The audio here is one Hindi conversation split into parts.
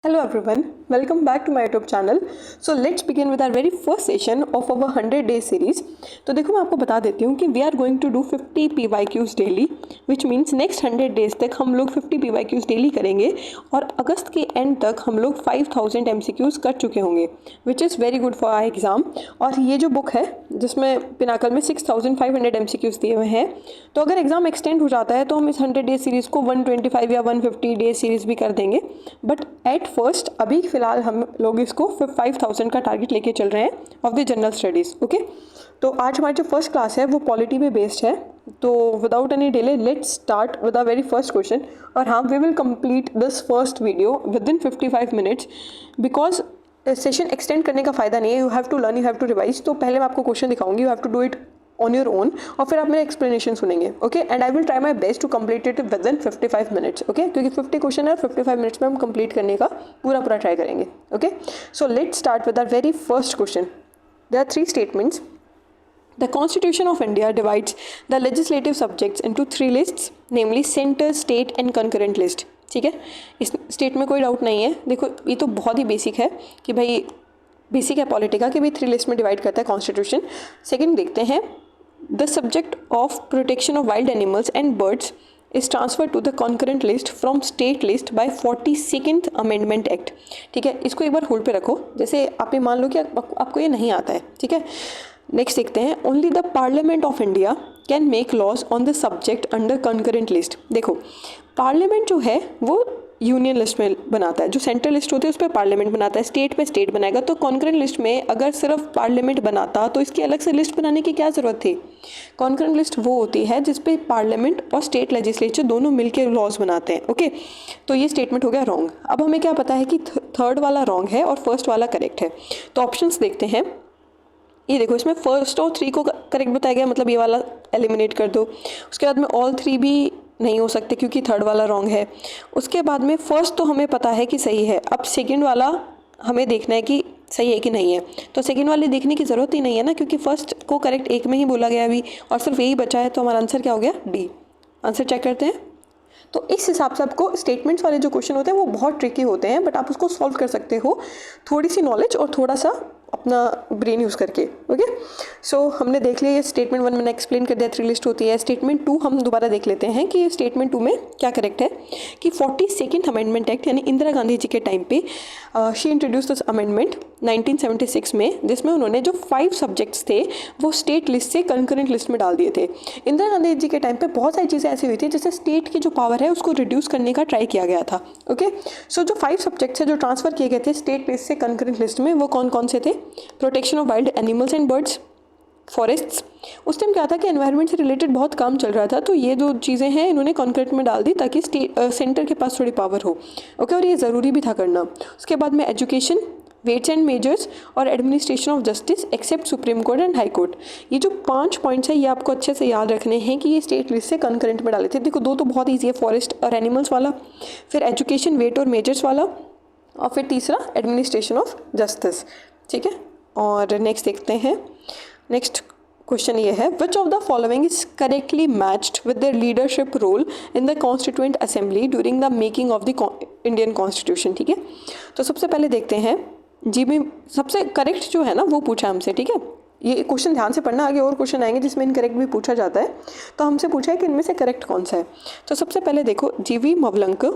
Hello everyone, welcome back to my YouTube channel. So let's begin with our very first session of our 100 day series. तो देखो मैं आपको बता देती हूँ कि we are going to do 50 PYQs daily, which means next 100 days तक हम लोग 50 PYQs daily करेंगे और अगस्त के एंड तक हम लोग 5000 MCQs कर चुके होंगे, which is very good for our exam. और ये जो बुक है जिसमें पिनाकल में 6500 MCQs दिए हुए हैं, तो अगर एग्जाम एक्सटेंड हो जाता है तो हम इस 100 डे सीरीज़ को 125 या 150 डे सीरीज़ भी कर देंगे. बट एट फर्स्ट अभी फ़िलहाल हम लोग इसको 5000 का टारगेट लेके चल रहे हैं of the general studies. Okay, तो आज हमारी जो फर्स्ट क्लास है वो पॉलिटी पे बेस्ड है. तो without any delay let's start with the very first question. और हाँ, we will complete this first video within 55 minutes because session extend करने का फ़ायदा नहीं है. You have to learn, you have to revise. तो पहले मैं आपको क्वेश्चन दिखाऊंगी, you have to do it on your own और फिर आप मेरे एक्सप्लेनेशन सुनेंगे. Okay, and I will try my best to complete it with in 55 minutes. Okay, क्योंकि 50 क्वेश्चन है, 55 मिनट्स में हम कंप्लीट करने का पूरा ट्राई करेंगे. Okay, so let's start with our very first question. There are 3 statements. The Constitution of India divides the legislative subjects into 3 lists, namely center, state and concurrent list. ठीक है, इस स्टेट में कोई डाउट नहीं है. देखो ये तो बहुत ही बेसिक है कि भाई बेसिक है पॉलिटी का कि भाई 3 लिस्ट में डिवाइड करता है कॉन्स्टिट्यूशन. सेकंड देखते हैं, the subject of protection of wild animals and birds is transfer to the concurrent list from state list by 42nd amendment act. ठीक है, इसको एक बार होल्ड पे रखो. जैसे आप ये मान लो कि आपको ये नहीं आता है. ठीक है, नेक्स्ट देखते हैं, only the parliament of India can make laws on the subject under concurrent list. देखो पार्लियामेंट जो है वो यूनियन लिस्ट में बनाता है, जो सेंट्रल लिस्ट होती है उस पर पार्लियामेंट बनाता है, स्टेट पे स्टेट बनाएगा. तो कॉन्करेंट लिस्ट में अगर सिर्फ पार्लियामेंट बनाता तो इसकी अलग से लिस्ट बनाने की क्या ज़रूरत थी. कॉन्करेंट लिस्ट वो होती है जिसपे पार्लियामेंट और स्टेट लेजिस्लेचर दोनों मिलकर लॉज बनाते हैं. ओके, तो ये स्टेटमेंट हो गया रॉन्ग. अब हमें क्या पता है कि थर्ड वाला रॉन्ग है और फर्स्ट वाला करेक्ट है. तो ऑप्शंस देखते हैं. ये देखो इसमें फर्स्ट और 3 को करेक्ट बताया गया, मतलब ये वाला एलिमिनेट कर दो. उसके बाद में ऑल 3 भी नहीं हो सकते क्योंकि थर्ड वाला रॉन्ग है. उसके बाद में फर्स्ट तो हमें पता है कि सही है. अब सेकंड वाला हमें देखना है कि सही है कि नहीं है. तो सेकंड वाले देखने की ज़रूरत ही नहीं है ना, क्योंकि फर्स्ट को करेक्ट एक में ही बोला गया अभी और सिर्फ यही बचा है. तो हमारा आंसर क्या हो गया, डी. आंसर चेक करते हैं. तो इस हिसाब से आपको स्टेटमेंट्स वाले जो क्वेश्चन होते हैं वो बहुत ट्रिकी होते हैं, बट आप उसको सॉल्व कर सकते हो थोड़ी सी नॉलेज और थोड़ा सा अपना ब्रेन यूज़ करके. ओके, सो हमने देख लिया ये स्टेटमेंट 1 मैंने एक्सप्लेन कर दिया, 3 लिस्ट होती है. स्टेटमेंट 2 हम दोबारा देख लेते हैं कि स्टेटमेंट 2 में क्या करेक्ट है कि 42nd अमेंडमेंट एक्ट यानी इंदिरा गांधी जी के टाइम पे शी इंट्रोड्यूस दिस अमेंडमेंट 1976 में, जिसमें उन्होंने जो 5 सब्जेक्ट्स थे वो स्टेट लिस्ट से कंकरेंट लिस्ट में डाल दिए थे. इंदिरा गांधी जी के टाइम पे बहुत सारी चीज़ें ऐसी हुई थी जैसे स्टेट की जो पावर है उसको रिड्यूस करने का ट्राई किया गया था. ओके, सो जो 5 सब्जेक्ट्स है जो ट्रांसफ़र किए गए थे स्टेट लिस्ट से कंकरेंट लिस्ट में, वो कौन कौन से थे. Protection of wild animals and birds, forests. उस टाइम क्या था कि एनवायरनमेंट से रिलेटेड बहुत काम चल रहा था, तो ये जो चीज़ें हैं इन्होंने कॉन्क्रीट में डाल दी ताकि सेंटर के पास थोड़ी पावर हो. ओके, और ये ज़रूरी भी था करना. उसके बाद में एजुकेशन, वेट्स एंड मेजर्स और administration of justice except Supreme Court and High Court. ये जो 5 पॉइंट्स है ये आपको अच्छे से याद रखने हैं कि ये स्टेट लिस्ट से कंकरेंट में डाले थे. देखो 2 तो बहुत ईजी है, फॉरेस्ट और एनिमल्स वाला, फिर एजुकेशन, वेट और मेजर्स वाला, और फिर तीसरा एडमिनिस्ट्रेशन ऑफ जस्टिस. ठीक है, और नेक्स्ट देखते हैं. नेक्स्ट क्वेश्चन ये है, which of the following is correctly matched with the leadership role in the constituent assembly during the making of the Indian constitution. ठीक है, तो सबसे पहले देखते हैं जी भी सबसे करेक्ट जो है ना वो पूछा हमसे. ठीक है, ये क्वेश्चन ध्यान से पढ़ना, आगे और क्वेश्चन आएंगे जिसमें इनकरेक्ट भी पूछा जाता है. तो हमसे पूछा है कि इनमें से करेक्ट कौन सा है. तो सबसे पहले देखो, G V Mavalankar,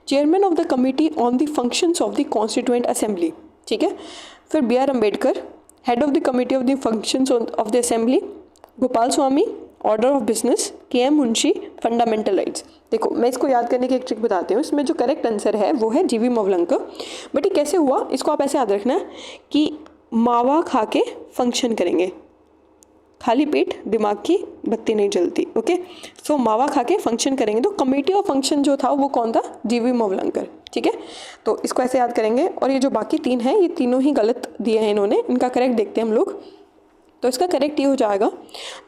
chairman of the committee on the functions of the constituent assembly. ठीक है, फिर B.R. Ambedkar, head of the committee of the functions of the assembly. Gopal Swami, order of business. K.M. Munshi, fundamental rights. देखो मैं इसको याद करने की एक ट्रिक बताती हूँ. इसमें जो करेक्ट आंसर है वो है जीवी मवलंक. बट ये कैसे हुआ, इसको आप ऐसे याद रखना है कि मावा खा के फंक्शन करेंगे, खाली पेट दिमाग की बत्ती नहीं जलती. ओके, सो मावा खा के फंक्शन करेंगे. तो कमेटी ऑफ फंक्शन जो था वो कौन था, जीवी मवलंकर. ठीक है, तो इसको ऐसे याद करेंगे. और ये जो बाकी 3 हैं ये तीनों ही गलत दिए हैं इन्होंने. इनका करेक्ट देखते हैं हम लोग. तो इसका करेक्ट ये हो जाएगा,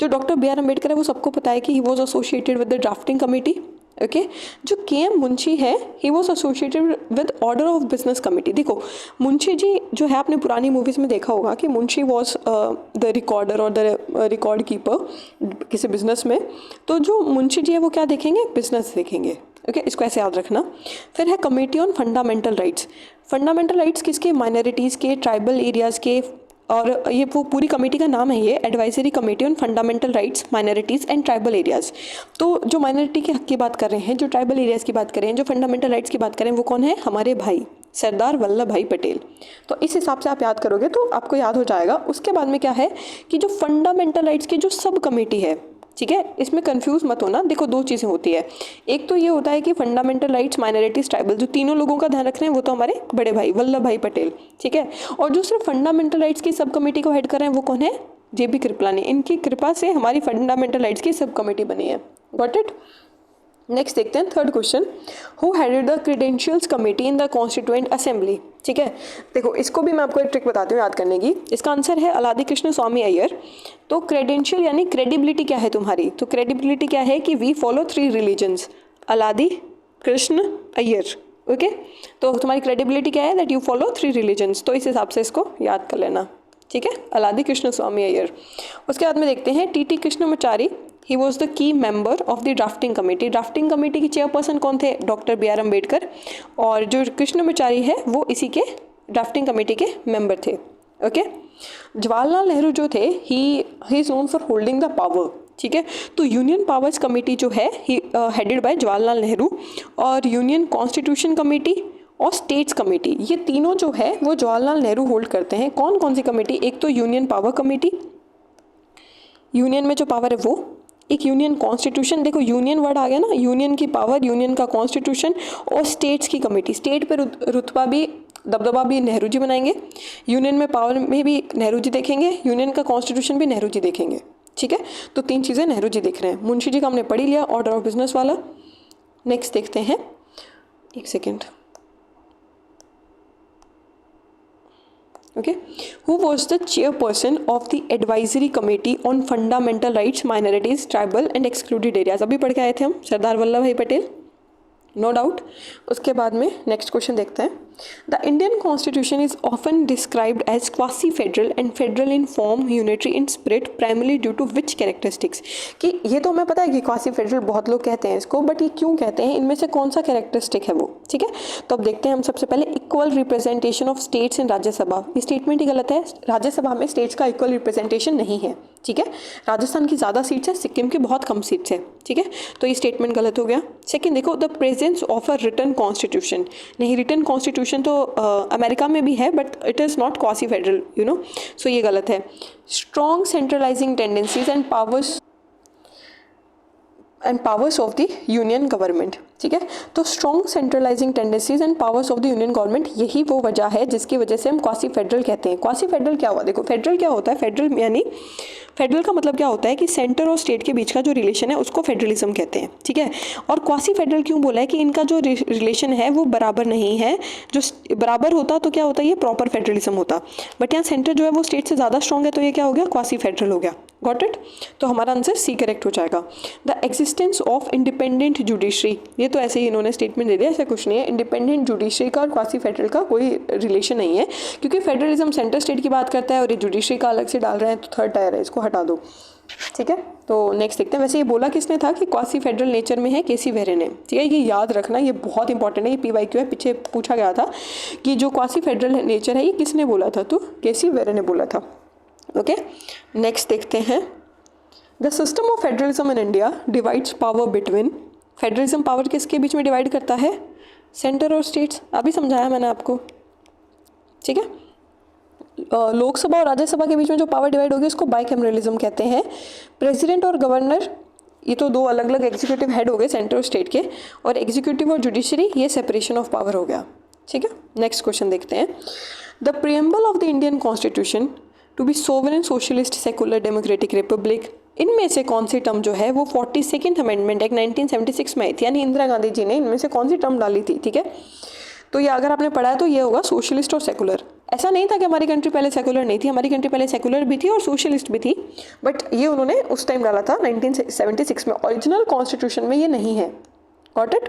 जो डॉक्टर B.R. अम्बेडकर है वो सबको पता है कि he was associated with the drafting committee. Okay, जो K.M. मुंशी है he was associated with order of business committee. देखो मुंशी जी जो है आपने पुरानी मूवीज़ में देखा होगा कि मुंशी वॉज द रिकॉर्डर और द रिकॉर्ड कीपर किसी बिजनेस में. तो जो मुंशी जी है वो क्या देखेंगे, बिजनेस देखेंगे. ओके, इसको ऐसे याद रखना। फिर है committee on fundamental rights. Fundamental rights किसके? माइनॉरिटीज़ के, ट्राइबल एरियाज़ के, और ये वो पूरी कमेटी का नाम है ये advisory committee on fundamental rights, minorities and tribal areas. तो जो माइनॉरिटी के हक की बात कर रहे हैं, जो ट्राइबल एरियाज़ की बात कर रहे हैं, जो फंडामेंटल राइट्स की बात करें, वो कौन है? हमारे भाई सरदार वल्लभ भाई पटेल। तो इस हिसाब से आप याद करोगे तो आपको याद हो जाएगा। उसके बाद में क्या है कि जो फंडामेंटल राइट्स की जो सब कमेटी है, ठीक है, इसमें कंफ्यूज मत होना। देखो दो चीज़ें होती है, एक तो ये होता है कि फंडामेंटल राइट्स, माइनॉरिटीज, ट्राइबल, जो तीनों लोगों का ध्यान रख रहे हैं वो तो हमारे बड़े भाई वल्लभ भाई पटेल, ठीक है। और जो सिर्फ फंडामेंटल राइट्स की सब कमेटी को हेड कर रहे हैं वो कौन है? JB कृपलानी। इनकी कृपा से हमारी फंडामेंटल राइट्स की सब कमेटी बनी है। Got it? नेक्स्ट देखते हैं third question, who headed the credentials committee in the constituent assembly. ठीक है, देखो इसको भी मैं आपको एक ट्रिक बताती हूँ याद करने की। इसका आंसर है अलादी कृष्ण स्वामी अय्यर। तो क्रेडेंशियल यानी क्रेडिबिलिटी क्या है तुम्हारी? तो क्रेडिबिलिटी क्या है कि we follow 3 religions, Alladi Krishna Iyer. Okay, तो तुम्हारी क्रेडिबिलिटी क्या है? That you follow 3 religions. तो इस हिसाब से इसको याद कर लेना, ठीक है, अलादी कृष्ण स्वामी अय्यर। उसके बाद में देखते हैं TT Krishnamachari. He was the key member of the drafting committee. Drafting committee के चेयरपर्सन कौन थे? Doctor BR Ambedkar. और जो कृष्णमाचारी है वो इसी के ड्राफ्टिंग कमेटी के मेंबर थे। ओके, जवाहरलाल नेहरू जो थे he is known for holding the power. ठीक है, तो यूनियन पावर्स कमेटी जो है ही हेडेड बाय जवाहरलाल नेहरू, और यूनियन कॉन्स्टिट्यूशन कमेटी और स्टेट्स कमेटी, ये तीनों जो है वो जवाहरलाल नेहरू होल्ड करते हैं। कौन कौन सी कमेटी? एक तो यूनियन पावर कमेटी, यूनियन में जो पावर है वो, एक यूनियन कॉन्स्टिट्यूशन, देखो यूनियन वर्ड आ गया ना, यूनियन की पावर, यूनियन का कॉन्स्टिट्यूशन, और स्टेट्स की कमेटी। स्टेट पे रुतबा भी, दबदबा भी नेहरू जी बनाएंगे, यूनियन में पावर में भी नेहरू जी देखेंगे, यूनियन का कॉन्स्टिट्यूशन भी नेहरू जी देखेंगे। ठीक है, तो 3 चीज़ें नेहरू जी देख रहे हैं। मुंशी जी का हमने पढ़ ही लिया, ऑर्डर ऑफ बिजनेस वाला। नेक्स्ट देखते हैं, एक second. Okay, who was the chairperson of the advisory committee on fundamental rights, minorities, tribal and excluded areas? अभी पढ़ के आए थे हम, सरदार वल्लभ भाई पटेल, नो डाउट। उसके बाद में नेक्स्ट क्वेश्चन देखते हैं। The Indian constitution is often described as quasi federal and federal in form, unitary in spirit, primary due to which characteristics. कि ये तो हमें पता है कि क्वासी फेडरल बहुत लोग कहते हैं इसको, बट ये क्यों कहते हैं, इनमें से कौन सा कैरेक्टरिस्टिक है वो? ठीक है, तो अब देखते हैं हम सबसे पहले equal representation of states in Rajya Sabha. ये स्टेटमेंट ही गलत है, राज्यसभा में स्टेट्स का इक्वल रिप्रेजेंटेशन नहीं है। ठीक है, राजस्थान की ज़्यादा सीट्स है, सिक्किम की बहुत कम सीट्स है। ठीक है, तो ये स्टेटमेंट गलत हो गया। सेकंड देखो, the presence of a written constitution. नहीं, रिटन कॉन्स्टिट्यूशन तो अमेरिका में भी है, but it is not quasi federal, you know, so ये गलत है। Strong centralizing tendencies and powers of the union government. ठीक है, तो strong centralizing tendencies and powers of the union government, यही वो वजह है जिसकी वजह से हम क्वासी फेडरल कहते हैं। क्वासी फेडरल क्या हुआ? देखो फेडरल क्या होता है? फेडरल यानी, फेडरल का मतलब क्या होता है कि सेंटर और स्टेट के बीच का जो रिलेशन है उसको फेडरलिज्म कहते हैं। ठीक है, और क्वासी फेडरल क्यों बोला है कि इनका जो रिलेशन है वो बराबर नहीं है। जो बराबर होता तो क्या होता है, ये प्रॉपर फेडरलिज्म होता, बट यहाँ सेंटर जो है वो स्टेट से ज़्यादा स्ट्रॉन्ग है, तो ये क्या हो गया? क्वासी फेडरल हो गया। Got it? तो हमारा आंसर C करेक्ट हो जाएगा। The existence of independent judiciary, ये तो ऐसे ही इन्होंने स्टेटमेंट दे दिया, ऐसा कुछ नहीं है। इंडिपेंडेंट जुडिशरी का और क्वासी फेडरल का कोई रिलेशन नहीं है, क्योंकि फेडरलिज्म सेंटर स्टेट की बात करता है और ये जुडिशरी का अलग से डाल रहे हैं, तो थर्ड टायर है, इसको हटा दो। ठीक है, तो नेक्स्ट देखते हैं। वैसे ये बोला किसने था कि क्वासी फेडरल नेचर में है? KC वेरे ने। ठीक है, ये याद रखना, ये बहुत इंपॉर्टेंट है, ये PYQ है, पीछे पूछा गया था कि जो क्वासी फेडरल नेचर है ये किसने बोला था? तो KC वेरे ने बोला था। ओके, नेक्स्ट देखते हैं। The system of federalism in India divides power between. Federalism power किसके बीच में डिवाइड करता है? सेंटर और स्टेट्स। अभी समझाया मैंने आपको। ठीक है, लोकसभा और राज्यसभा के बीच में जो पावर डिवाइड होगी उसको बाइकैमरलिज्म कहते हैं। प्रेसिडेंट और गवर्नर, ये तो 2 अलग अलग एग्जीक्यूटिव हेड हो गए सेंटर और स्टेट के, और एग्जीक्यूटिव और जुडिशरी, ये सेपरेशन ऑफ पावर हो गया। ठीक है, नेक्स्ट क्वेश्चन देखते हैं। The preamble of the Indian constitution to be sovereign socialist secular democratic republic, इनमें से कौन सी टर्म जो है वो 42nd अमेंडमेंट एक्ट 1976 में आई थी, यानी इंदिरा गांधी जी ने इनमें से कौन सी टर्म डाली थी? ठीक है, तो ये अगर आपने पढ़ा है तो ये होगा सोशलिस्ट और सेकुलर। ऐसा नहीं था कि हमारी कंट्री पहले सेकुलर नहीं थी, हमारी कंट्री पहले सेकुलर भी थी और सोशलिस्ट भी थी, बट ये उन्होंने उस टाइम डाला था 1976 में। ओरिजिनल कॉन्स्टिट्यूशन में ये नहीं है। Got it?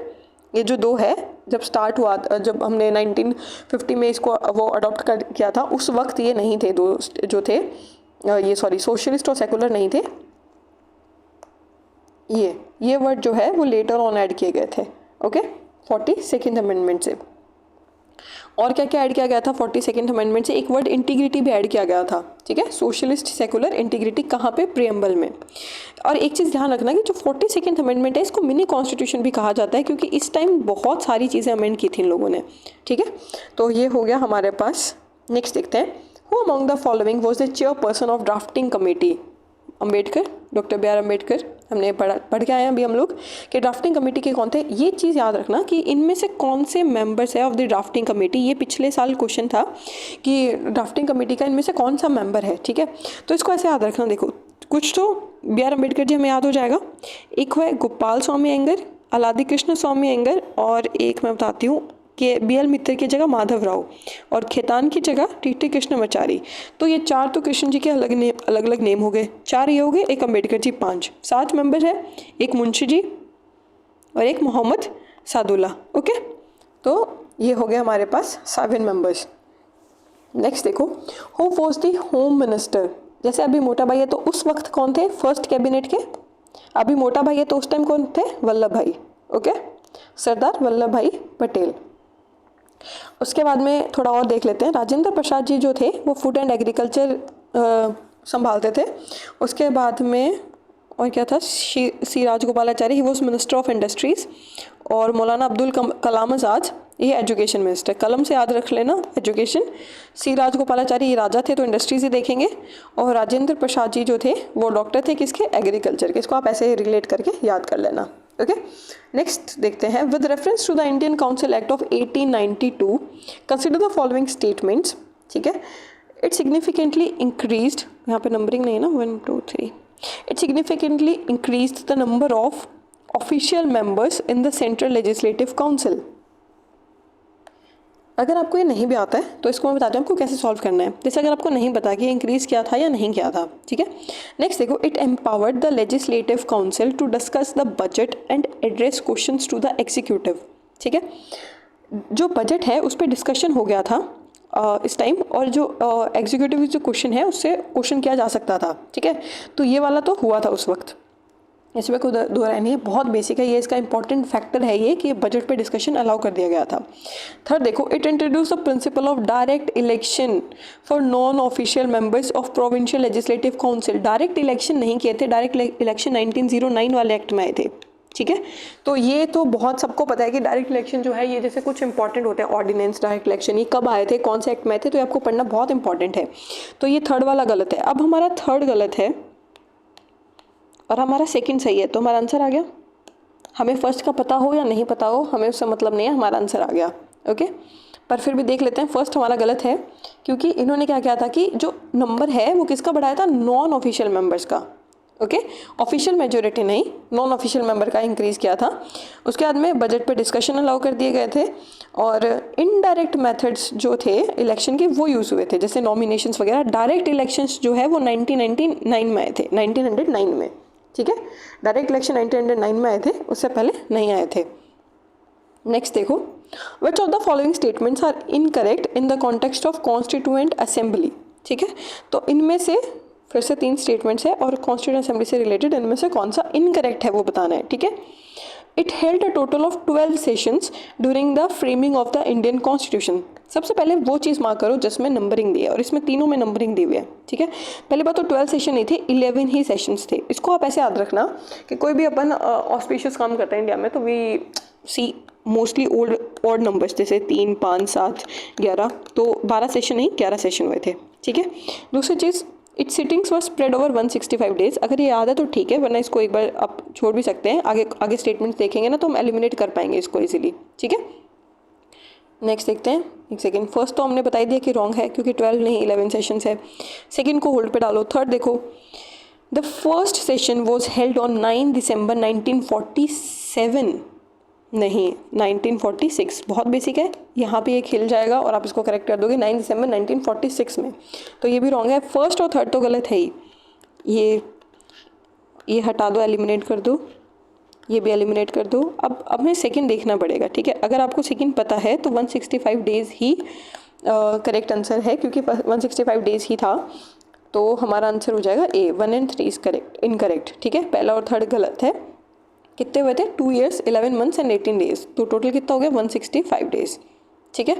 ये जो 2 है, जब स्टार्ट हुआ, जब हमने 1950 में इसको वो अडॉप्ट कर किया था, उस वक्त ये नहीं थे 2 जो थे, ये सॉरी सोशलिस्ट और सेकुलर नहीं थे। ये वर्ड जो है वो लेटर ऑन ऐड किए गए थे। ओके, 42nd अमेंडमेंट से। और क्या क्या ऐड किया गया था 42nd अमेंडमेंट से? एक वर्ड इंटीग्रिटी भी ऐड किया गया था, ठीक है, सोशलिस्ट सेकुलर इंटीग्रिटी, कहाँ पे? प्रियम्बल में। और एक चीज़ ध्यान रखना कि जो 42nd अमेंडमेंट है इसको मिनी कॉन्स्टिट्यूशन भी कहा जाता है, क्योंकि इस टाइम बहुत सारी चीज़ें अमेंड की थी इन लोगों ने, ठीक है। तो ये हो गया हमारे पास। नेक्स्ट देखते हैं, who among the following was the chairperson of drafting committee? Ambedkar, doctor B R Ambedkar. हमने पढ़ के आए हैं अभी हम लोग कि ड्राफ्टिंग कमेटी के कौन थे। ये चीज़ याद रखना कि इनमें से कौन से मेंबर्स है ऑफ द ड्राफ्टिंग कमेटी। ये पिछले साल क्वेश्चन था कि ड्राफ्टिंग कमेटी का इनमें से कौन सा मेंबर है, ठीक है। तो इसको ऐसे याद रखना, देखो कुछ तो बी आर अम्बेडकर जी हमें याद हो जाएगा, एक है गोपाल स्वामी अयंगर, अलादी कृष्ण स्वामी अयंगर, और एक मैं बताती हूँ कि बी एल मित्तर की जगह माधव राव, और खेतान की जगह टी कृष्णमाचारी। तो ये चार तो कृष्ण जी के अलग अलग नेम हो गए, चार ये हो गए, एक अम्बेडकर जी, 5, 7 मेंबर है, एक मुंशी जी और एक मोहम्मद सादुल्ला। ओके, तो ये हो गया हमारे पास 7 मेंबर्स। नेक्स्ट देखो, who was the home minister? जैसे अभी मोटा भाई है तो उस वक्त कौन थे फर्स्ट कैबिनेट के? अभी मोटा भाई है तो उस टाइम कौन थे? वल्लभ भाई। ओके, सरदार वल्लभ भाई पटेल। उसके बाद में थोड़ा और देख लेते हैं, राजेंद्र प्रसाद जी जो थे वो फूड एंड एग्रीकल्चर संभालते थे। उसके बाद में और क्या था, C Rajagopalachari, he was minister of industries. और मौलाना अब्दुल कलाम आज़ाद, ये एजुकेशन मिनिस्टर, कलम से याद रख लेना एजुकेशन। सी राजगोपालाचारी ये राजा थे तो इंडस्ट्रीज ही देखेंगे। और राजेंद्र प्रसाद जी जो थे वो डॉक्टर थे, किसके? एग्रीकल्चर के। इसको आप ऐसे रिलेट करके याद कर लेना। ओके, नेक्स्ट देखते हैं, with reference to the Indian council act of 1892 consider the following statements, ठीक है। इट सिग्निफिकेंटली इंक्रीज्ड, यहाँ पे नंबरिंग नहीं है ना, 1 2 3, it significantly increased the number of official members in the central legislative council. अगर आपको ये नहीं भी आता है तो इसको मैं बताती हूँ आपको कैसे सॉल्व करना है। जैसे अगर आपको नहीं पता कि इंक्रीज किया था या नहीं किया था, ठीक है। नेक्स्ट देखो, it empowered the legislative council to discuss the budget and address questions to the executive, ठीक है। जो बजट है उस पर डिस्कशन हो गया था इस टाइम, और जो एग्जीक्यूटिव जो क्वेश्चन है उससे क्वेश्चन किया जा सकता था, ठीक है। तो ये वाला तो हुआ था उस वक्त, इसमें कोई दो राय नहीं है, बहुत बेसिक है ये, इसका इंपॉर्टेंट फैक्टर है ये कि बजट पे डिस्कशन अलाउ कर दिया गया था। थर्ड देखो, it introduce the principle of direct election for non official members of provincial legislative council. Direct election नहीं किए थे, डायरेक्ट इलेक्शन 1909 वाले एक्ट में आए थे, ठीक है। तो ये तो बहुत सबको पता है कि डायरेक्ट इलेक्शन जो है ये जैसे कुछ इंपॉर्टेंट होते हैं, ऑर्डिनेंस, डायरेक्ट इलेक्शन, ये कब आए थे, कौन से एक्ट में आए थे, तो ये आपको पढ़ना बहुत इंपॉर्टेंट है। तो ये थर्ड वाला गलत है। अब हमारा थर्ड गलत है और हमारा सेकंड सही है, तो हमारा आंसर आ गया। हमें फर्स्ट का पता हो या नहीं पता हो, हमें उससे मतलब नहीं है, हमारा आंसर आ गया। ओके, पर फिर भी देख लेते हैं। फर्स्ट हमारा गलत है क्योंकि इन्होंने क्या किया था कि जो नंबर है वो किसका बढ़ाया था? नॉन ऑफिशियल मेंबर्स का। ओके, ऑफिशियल मेजोरिटी नहीं, नॉन ऑफिशियल मेंबर का इंक्रीज़ किया था। उसके बाद में बजट पे डिस्कशन अलाउ कर दिए गए थे, और इनडायरेक्ट मेथड्स जो थे इलेक्शन के वो यूज़ हुए थे, जैसे नॉमिनेशंस वगैरह। डायरेक्ट इलेक्शंस जो है वो 1999 में आए थे, 1909 में, ठीक है। डायरेक्ट इलेक्शन 1909 में आए थे, उससे पहले नहीं आए थे। नेक्स्ट देखो, which of the following statements are incorrect in the context of constituent assembly, ठीक है। तो इनमें से फिर से 3 स्टेटमेंट्स है और कॉन्स्टिट्यूएंट असेंबली से रिलेटेड इनमें से कौन सा इनकरेक्ट है वो बताना है, ठीक है। It held a total of 12 sessions during the framing of the Indian constitution. सबसे पहले वो चीज़ मार्क करो जिसमें नंबरिंग दी है, और इसमें तीनों में नंबरिंग दी हुई है, ठीक है। पहली बात तो 12 सेशन नहीं थे, 11 ही सेशंस थे। इसको आप ऐसे याद रखना कि कोई भी अपन ऑस्पिशियस काम करते हैं इंडिया में तो we see mostly old numbers, जैसे 3 5 7 11, तो 12 सेशन नहीं 11 सेशन हुए थे, ठीक है। दूसरी चीज़, its sittings were spread over 165 days. अगर ये याद है तो ठीक है, वरना इसको एक बार आप छोड़ भी सकते हैं, आगे स्टेटमेंट्स देखेंगे ना तो हम एलिमिनेट कर पाएंगे इसको इजीली, ठीक है। नेक्स्ट देखते हैं, एक सेकेंड। फर्स्ट तो हमने बता दिया कि रॉन्ग है क्योंकि 12 नहीं 11 सेशंस है। सेकेंड को होल्ड पे डालो। थर्ड देखो, the first session was held on 9 दिसंबर 1947, नहीं 1946, बहुत बेसिक है, यहाँ पे एक हिल जाएगा और आप इसको करेक्ट कर दोगे 9 दिसंबर 1946 में, तो ये भी रॉन्ग है। फर्स्ट और थर्ड तो गलत है ही, ये हटा दो, एलिमिनेट कर दो, ये भी एलिमिनेट कर दो। अब हमें सेकंड देखना पड़ेगा, ठीक है। अगर आपको सेकंड पता है तो 165 डेज़ ही करेक्ट आंसर है, क्योंकि 165 डेज़ ही था, तो हमारा आंसर हो जाएगा ए। 1 और 3 इज करेक्ट, इनकरेक्ट, ठीक है। पहला और थर्ड गलत है। कितने हुए थे? 2 years 11 months एंड 18 days, तो टोटल कितना हो गया? 165 days। ठीक है।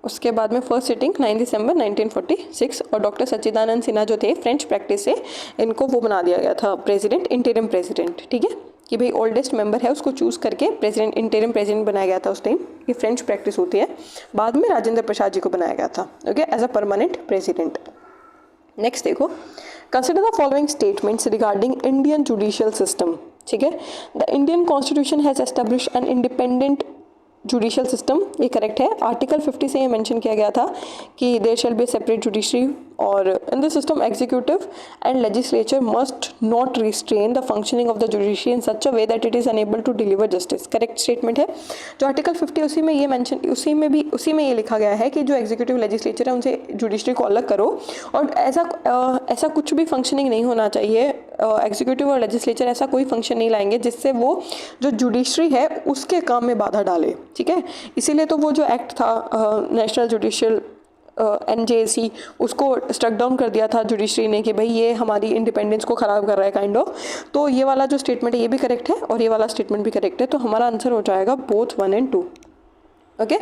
उसके बाद में फर्स्ट सिटिंग 9 दिसंबर 1946, और डॉक्टर सच्चिदानंद सिन्हा जो थे फ्रेंच प्रैक्टिस से इनको वो बना दिया गया था प्रेसिडेंट, इंटरिम प्रेसिडेंट। ठीक है, कि भाई ओल्डेस्ट मेंबर है उसको चूज़ करके प्रेसिडेंट, इंटरिम प्रेसिडेंट बनाया गया था उस टाइम। ये फ्रेंच प्रैक्टिस होती है। बाद में राजेंद्र प्रसाद जी को बनाया गया था, okay, as a permanent president. Next देखो, consider the following statements regarding Indian judicial system. ठीक है, the Indian constitution has establish an independent judicial system, ये करेक्ट है। आर्टिकल 50 से ये मेंशन किया गया था कि there shall be separate judiciary, और in this system executive and legislature must not restrain the functioning of the judiciary in such a way that it is unable to deliver justice. Correct statement है। जो आर्टिकल 50 उसी में ये मेंशन, उसी में ये लिखा गया है कि जो एग्जीक्यूटिव लेजिस्लेचर है उनसे जुडिशरी को अलग करो, और ऐसा कुछ भी फंक्शनिंग नहीं होना चाहिए। एग्जीक्यूटिव और लेजिस्लेचर ऐसा कोई फंक्शन नहीं लाएंगे जिससे वो जो जुडिशरी है उसके काम में बाधा डाले। ठीक है, इसीलिए तो वो जो एक्ट था नेशनल जुडिशियल NJC, उसको स्ट्रक डाउन कर दिया था जुडिशरी ने कि भाई ये हमारी इंडिपेंडेंस को ख़राब कर रहा है काइंड ऑफ। तो ये वाला जो स्टेटमेंट है ये भी करेक्ट है और ये वाला स्टेटमेंट भी करेक्ट है, तो हमारा आंसर हो जाएगा both 1 and 2। Okay,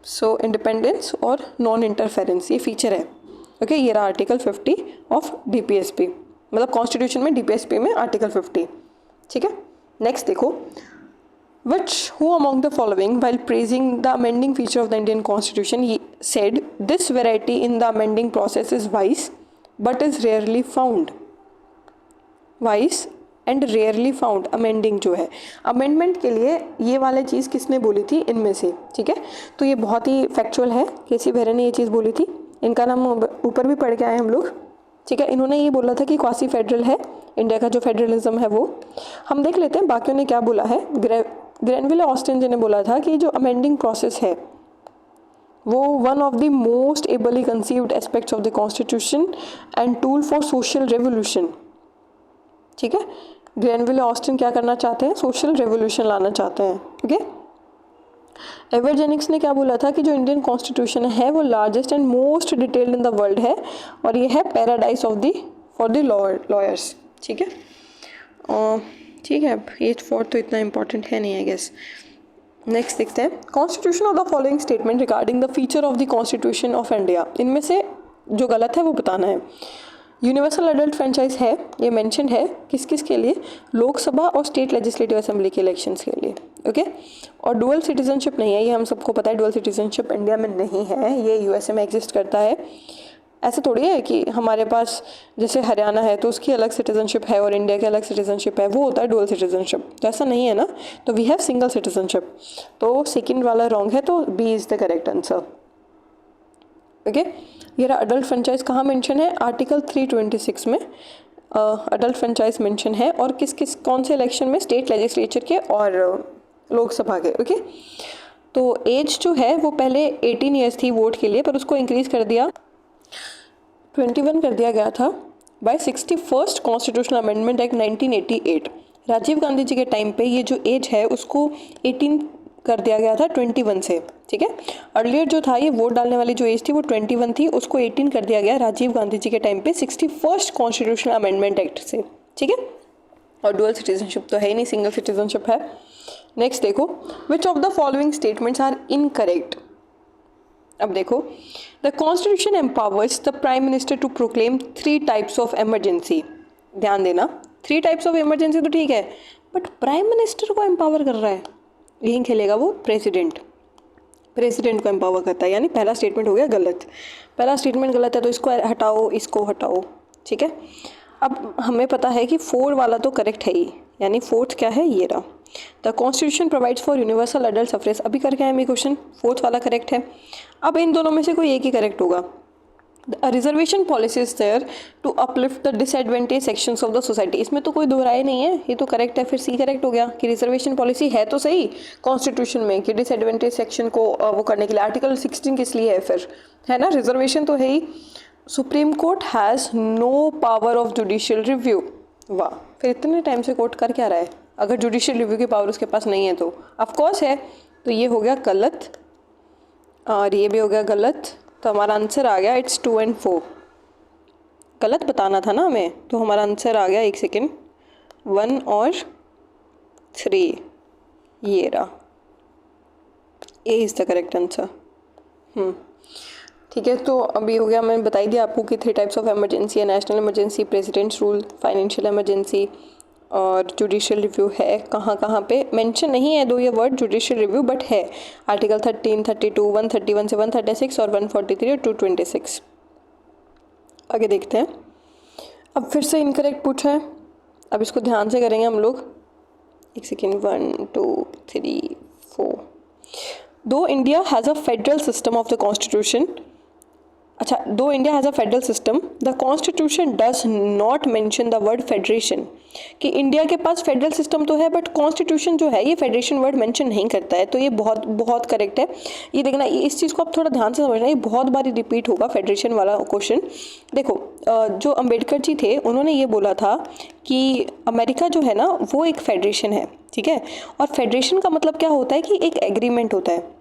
so independence और नॉन इंटरफेरेंस ये फीचर है। ओके, ये रहा आर्टिकल 50 ऑफ DPSP, मतलब कॉन्स्टिट्यूशन में DPSP में आर्टिकल 50। ठीक है, नेक्स्ट देखो, who among the following while praising the amending feature of the Indian Constitution he said this variety in the amending process is wise but is rarely found? Wise and rarely found, amending जो है, अमेंडमेंट के लिए ये वाले चीज़ किसने बोली थी इनमें से? ठीक है, तो ये बहुत ही फैक्चुअल है, केसी वेरे ने ये चीज़ बोली थी। इनका नाम ऊपर भी पढ़ के आए हम लोग। ठीक है, इन्होंने ये बोला था कि क्वासी फेडरल है इंडिया का जो फेडरलिज्म है वो। हम देख लेते हैं बाकियों ने क्या बोला है। ग्रेनविले ऑस्टिन जी ने बोला था कि जो अमेंडिंग प्रोसेस है वो one of the most ably conceived aspects of the constitution and tool for social revolution. ठीक है, ग्रेनविले ऑस्टिन क्या करना चाहते हैं? सोशल रेवोल्यूशन लाना चाहते हैं। ओके, एवर्जेनिक्स ने क्या बोला था कि जो इंडियन कॉन्स्टिट्यूशन है वो largest and most detailed in the world है और ये है paradise of the for the lawyers. ठीक है, ठीक है, 8/4 तो इतना इंपॉर्टेंट है नहीं आई गेस। नेक्स्ट देखते हैं, constitution of the following statement regarding the feature of the constitution of India, इनमें से जो गलत है वो बताना है। यूनिवर्सल एडल्ट फ्रेंचाइज है, ये मेंशन है किस किस के लिए? लोकसभा और स्टेट लेजिस्लेटिव असेंबली के इलेक्शंस के लिए। ओके, और डुअल सिटीजनशिप नहीं है, ये हम सबको पता है। डुअल सिटीजनशिप इंडिया में नहीं है, ये USA में एग्जिस्ट करता है। ऐसे थोड़ी है कि हमारे पास जैसे हरियाणा है तो उसकी अलग सिटीजनशिप है और इंडिया की अलग सिटीजनशिप है, वो होता है डुअल सिटीजनशिप। तो ऐसा नहीं है ना, तो वी हैव सिंगल सिटीजनशिप। तो सेकंड वाला रॉन्ग है, तो B is the correct answer. Okay, ये रहा अडल्ट फ्रेंचाइज कहाँ मेंशन है? आर्टिकल 326 में अडल्ट फ्रेंचाइज मेंशन है, और किस किस कौन से इलेक्शन में? स्टेट लेजिस्लेचर के और लोकसभा के। ओके, तो एज जो है वो पहले 18 ईयर्स थी वोट के लिए, पर उसको इंक्रीज कर दिया 21 कर दिया गया था by 61st constitutional amendment act 1988। Rajiv Gandhi ji के टाइम पे ये जो एज है उसको 18 कर दिया गया था 21 से। ठीक है, अर्लियर जो था ये वोट डालने वाली जो एज थी वो 21 थी, उसको 18 कर दिया गया राजीव गांधी जी के टाइम पे 61st कॉन्स्टिट्यूशनल अमेंडमेंट एक्ट से। ठीक है, और डुअल सिटीजनशिप तो है ही नहीं, सिंगल सिटीजनशिप है। नेक्स्ट देखो, which of the following statements are incorrect? अब देखो, the constitution empowers the prime minister to proclaim 3 types of emergency. ध्यान देना, 3 टाइप्स ऑफ इमरजेंसी तो ठीक है, बट प्राइम मिनिस्टर को एम्पावर कर रहा है, यहीं खेलेगा वो प्रेसिडेंट को एम्पावर करता है। यानी पहला स्टेटमेंट हो गया गलत, पहला स्टेटमेंट गलत है तो इसको हटाओ, इसको हटाओ। ठीक है, अब हमें पता है कि 4 वाला तो करेक्ट है ही, यानी 4th क्या है? ये रहा, the constitution provides for universal adult suffrage. अभी करके आए मेरे क्वेश्चन, 4th वाला करेक्ट है। अब इन दोनों में से कोई एक ही करेक्ट होगा। Reservation policy is there to uplift the disadvantage sections of the society. इसमें तो कोई दो राय नहीं है, ये तो करेक्ट है। फिर C करेक्ट हो गया कि रिजर्वेशन पॉलिसी है तो सही कॉन्स्टिट्यूशन में कि डिसएडवांटेज सेक्शन को वो करने के लिए। आर्टिकल 16 किस लिए है फिर, है ना, रिजर्वेशन तो है ही। Supreme court has no power of judicial review. वाह, फिर इतने टाइम से कोर्ट कर क्या रहा है अगर जुडिशियल रिव्यू की पावर उसके पास नहीं है? तो ऑफकोर्स है, तो ये हो गया गलत और ये भी हो गया गलत। तो हमारा आंसर आ गया इट्स 2 and 4। गलत बताना था ना हमें, तो हमारा आंसर आ गया, एक सेकेंड, 1 और 3, ये रहा, A is the correct answer. ठीक है, तो अभी हो गया, मैंने बताई दिया आपको कि 3 टाइप्स ऑफ इमरजेंसी है, national emergency, presidents rule, financial emergency और जुडिशियल रिव्यू है। कहाँ कहाँ पे मेंशन नहीं है दो ये वर्ड जुडिशियल रिव्यू, बट है आर्टिकल 13, 32, 131 से 136 और 143 और 226। आगे देखते हैं। अब फिर से इनकरेक्ट पूछा है, अब इसको ध्यान से करेंगे हम लोग। एक सेकेंड, 1 2 3 4। दो India has a federal system of the constitution, अच्छा, दो India has a federal system the constitution does not mention the word federation, कि इंडिया के पास फेडरल सिस्टम तो है बट कॉन्स्टिट्यूशन जो है ये फेडरेशन वर्ड मेंशन नहीं करता है। तो ये बहुत बहुत करेक्ट है। ये देखना, इस चीज़ को आप थोड़ा ध्यान से समझना, ये बहुत बारी रिपीट होगा फेडरेशन वाला क्वेश्चन। देखो, जो अंबेडकर जी थे उन्होंने ये बोला था कि अमेरिका जो है ना वो एक फेडरेशन है, ठीक है। और फेडरेशन का मतलब क्या होता है कि एक एग्रीमेंट होता है।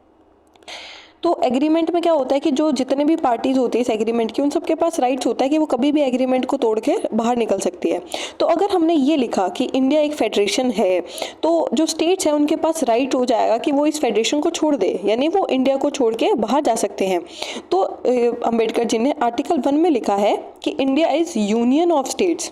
तो एग्रीमेंट में क्या होता है कि जो जितने भी पार्टीज होती है इस एग्रीमेंट की, उन सबके पास राइट्स होता है कि वो कभी भी एग्रीमेंट को तोड़ के बाहर निकल सकती है। तो अगर हमने ये लिखा कि इंडिया एक फेडरेशन है, तो जो स्टेट्स हैं उनके पास राइट हो जाएगा कि वो इस फेडरेशन को छोड़ दे, यानी वो इंडिया को छोड़ के बाहर जा सकते हैं। तो अंबेडकर जी ने आर्टिकल 1 में लिखा है कि India is union of states,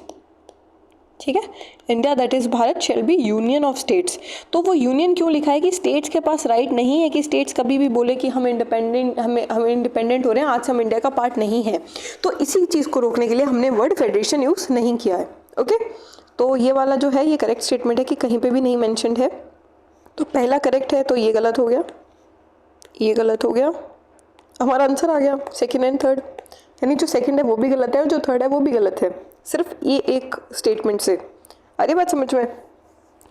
ठीक है। India that is Bharat shall be union of states. तो वो यूनियन क्यों लिखा है कि स्टेट्स के पास राइट नहीं है कि स्टेट्स कभी भी बोले कि हम इंडिपेंडेंट हो रहे हैं, आज से हम इंडिया का पार्ट नहीं है। तो इसी चीज़ को रोकने के लिए हमने वर्ड फेडरेशन यूज़ नहीं किया है। ओके, तो ये वाला जो है ये करेक्ट स्टेटमेंट है कि कहीं पर भी नहीं मैंशनड है। तो पहला करेक्ट है, तो ये गलत हो गया, ये गलत हो गया, हमारा आंसर आ गया सेकेंड एंड थर्ड। यानी जो सेकंड है वो भी गलत है और जो थर्ड है वो भी गलत है, सिर्फ ये एक स्टेटमेंट से। अरे बात समझ में,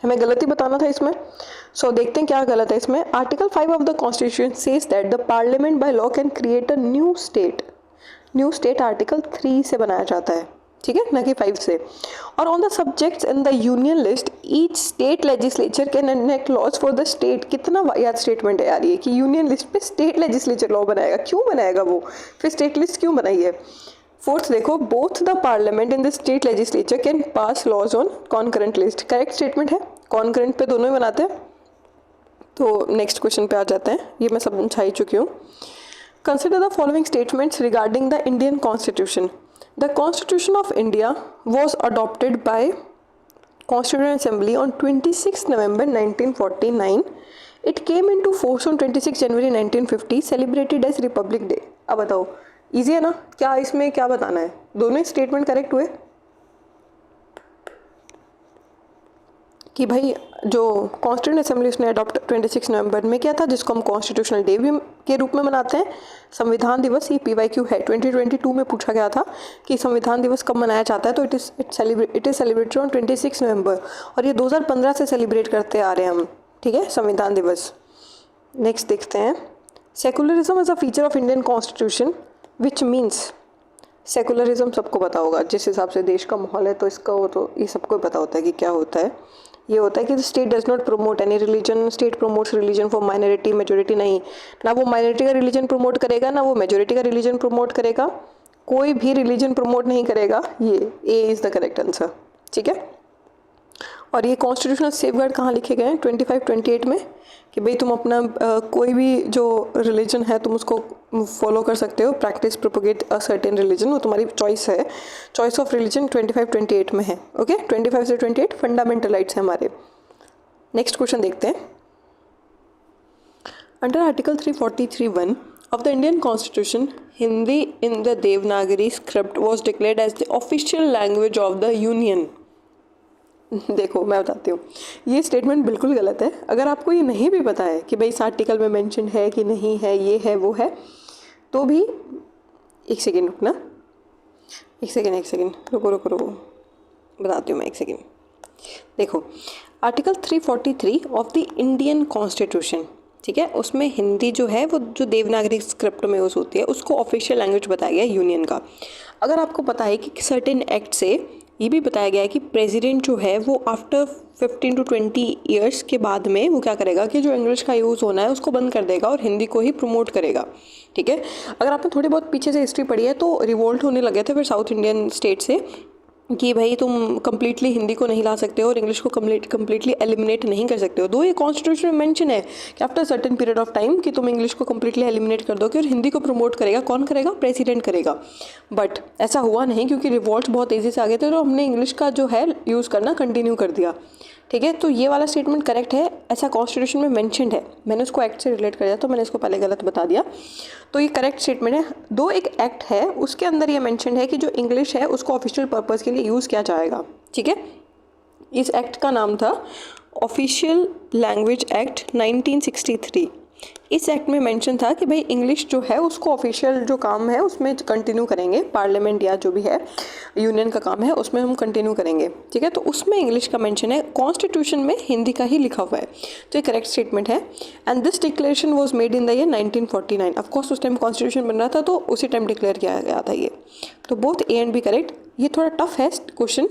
हमें गलत ही बताना था इसमें। सो देखते हैं क्या गलत है इसमें। Article 5 of the constitution says that the parliament by law can create a new state. New state article 3 से बनाया जाता है, ठीक है, न कि 5 से। और on the subjects in the union list each state legislature can enact laws for the state. कितना वाहियात स्टेटमेंट है यार ये, कि यूनियन लिस्ट पे स्टेट लेजिस्लेचर लॉ बनाएगा। क्यों बनाएगा वो, फिर स्टेट लिस्ट क्यों बनाई है। फोर्थ देखो, both the parliament and the state legislature can pass laws on concurrent list. Correct statement है, कॉन्करेंट पे दोनों ही बनाते हैं। तो नेक्स्ट क्वेश्चन पे आ जाते हैं, ये मैं समझा ही चुकी हूँ। Consider the following statements regarding the Indian constitution. The Constitution of India was adopted by Constituent Assembly on 26 November 1949. It came into force on 26 January 1950, celebrated as Republic Day. अब बताओ, इजी है ना, क्या इसमें क्या बताना है, दोनों स्टेटमेंट करेक्ट हुए कि भाई जो कॉन्स्टिट्यूंट असेंबली उसने अडॉप्ट 26 नवंबर में किया था, जिसको हम कॉन्स्टिट्यूशनल डे भी के रूप में मनाते हैं। संविधान दिवस, ये PYQ है, 2022 में पूछा गया था कि संविधान दिवस कब मनाया जाता है, तो इट इज़ सेलिब्रेटेड ऑन 26 नवंबर, और ये 2015 से सेलिब्रेट करते आ रहे हैं हम, ठीक है, संविधान दिवस। नेक्स्ट देखते हैं, secularism is a feature of Indian constitution which means. Secularism सबको पता होगा, जिस हिसाब से देश का माहौल है तो इसका वो तो ये सबको पता होता है कि क्या होता है। ये होता है कि state does not promote any religion, state promotes religion for minority, majority नहीं, ना वो माइनॉरिटी का रिलीजन प्रमोट करेगा ना वो मेजोरिटी का रिलीजन प्रमोट करेगा, कोई भी रिलीजन प्रमोट नहीं करेगा। ये A is the correct answer, ठीक है। और ये कॉन्स्टिट्यूशनल सेफगार्ड कहाँ लिखे गए हैं, 25-28 में, कि भाई तुम अपना कोई भी जो रिलीजन है तुम उसको फॉलो कर सकते हो, practice propagate a certain religion, वो तुम्हारी चॉइस है। चॉइस ऑफ रिलीजन 25-28 में है, ओके। 25 से 28 फंडामेंटल राइट्स हैं हमारे। नेक्स्ट क्वेश्चन देखते हैं। Under article 343(1) of the Indian Constitution, Hindi in the Devanagari script was declared as the official language of the Union. देखो मैं बताती हूँ, ये स्टेटमेंट बिल्कुल गलत है। अगर आपको ये नहीं भी पता है कि भाई इस आर्टिकल में मेंशन है कि नहीं है, ये है वो है, तो भी एक सेकेंड रुकना, एक सेकेंड रुको बताती हूँ मैं, एक सेकेंड। देखो article 343 of the Indian constitution, ठीक है, उसमें हिंदी जो है वो जो देवनागरी स्क्रिप्ट में यूज़ होती है उसको ऑफिशियल लैंग्वेज बताया गया है यूनियन का। अगर आपको पता है कि सर्टेन एक्ट से ये भी बताया गया है कि प्रेसिडेंट जो है वो आफ्टर 15 to 20 ईयर्स के बाद में वो क्या करेगा कि जो इंग्लिश का यूज़ होना है उसको बंद कर देगा और हिंदी को ही प्रमोट करेगा, ठीक है। अगर आपने थोड़ी बहुत पीछे से हिस्ट्री पढ़ी है तो रिवोल्ट होने लगे थे फिर साउथ इंडियन स्टेट से कि भाई तुम कम्प्लीटली हिंदी को नहीं ला सकते हो और इंग्लिश को कम्प्लीटली एलिमिनेट नहीं कर सकते हो। दो ये कॉन्स्टिट्यूशन में मेंशन है कि after certain period of time कि तुम इंग्लिश को कम्प्लीटली एलिमिनेट कर दोगे और हिंदी को प्रमोट करेगा कौन करेगा, प्रेसिडेंट करेगा। बट ऐसा हुआ नहीं क्योंकि रिवॉल्ट बहुत तेज़ी से आ गए थे तो हमने इंग्लिश का जो है यूज़ करना कंटिन्यू कर दिया। ठीक है, तो ये वाला स्टेटमेंट करेक्ट है, ऐसा कॉन्स्टिट्यूशन में मेंशन्ड है। मैंने उसको एक्ट से रिलेट कर दिया तो मैंने इसको पहले गलत बता दिया, तो ये करेक्ट स्टेटमेंट है। दो एक एक्ट है उसके अंदर ये मेंशन्ड है कि जो इंग्लिश है उसको ऑफिशियल पर्पज़ के लिए यूज़ किया जाएगा। ठीक है, इस एक्ट का नाम था ऑफिशियल लैंग्वेज एक्ट 1963। इस एक्ट में मेंशन था कि भाई इंग्लिश जो है उसको ऑफिशियल जो काम है उसमें कंटिन्यू करेंगे, पार्लियामेंट या जो भी है यूनियन का काम है उसमें हम कंटिन्यू करेंगे। ठीक है, तो उसमें इंग्लिश का मेंशन है, कॉन्स्टिट्यूशन में हिंदी का ही लिखा हुआ है, तो ये करेक्ट स्टेटमेंट है। And this declaration was made in the year 1949। Of course उस टाइम कॉन्स्टिट्यूशन बन रहा था तो उसी टाइम डिक्लेयर किया गया था ये। तो both A and B correct. ये थोड़ा टफ है क्वेश्चन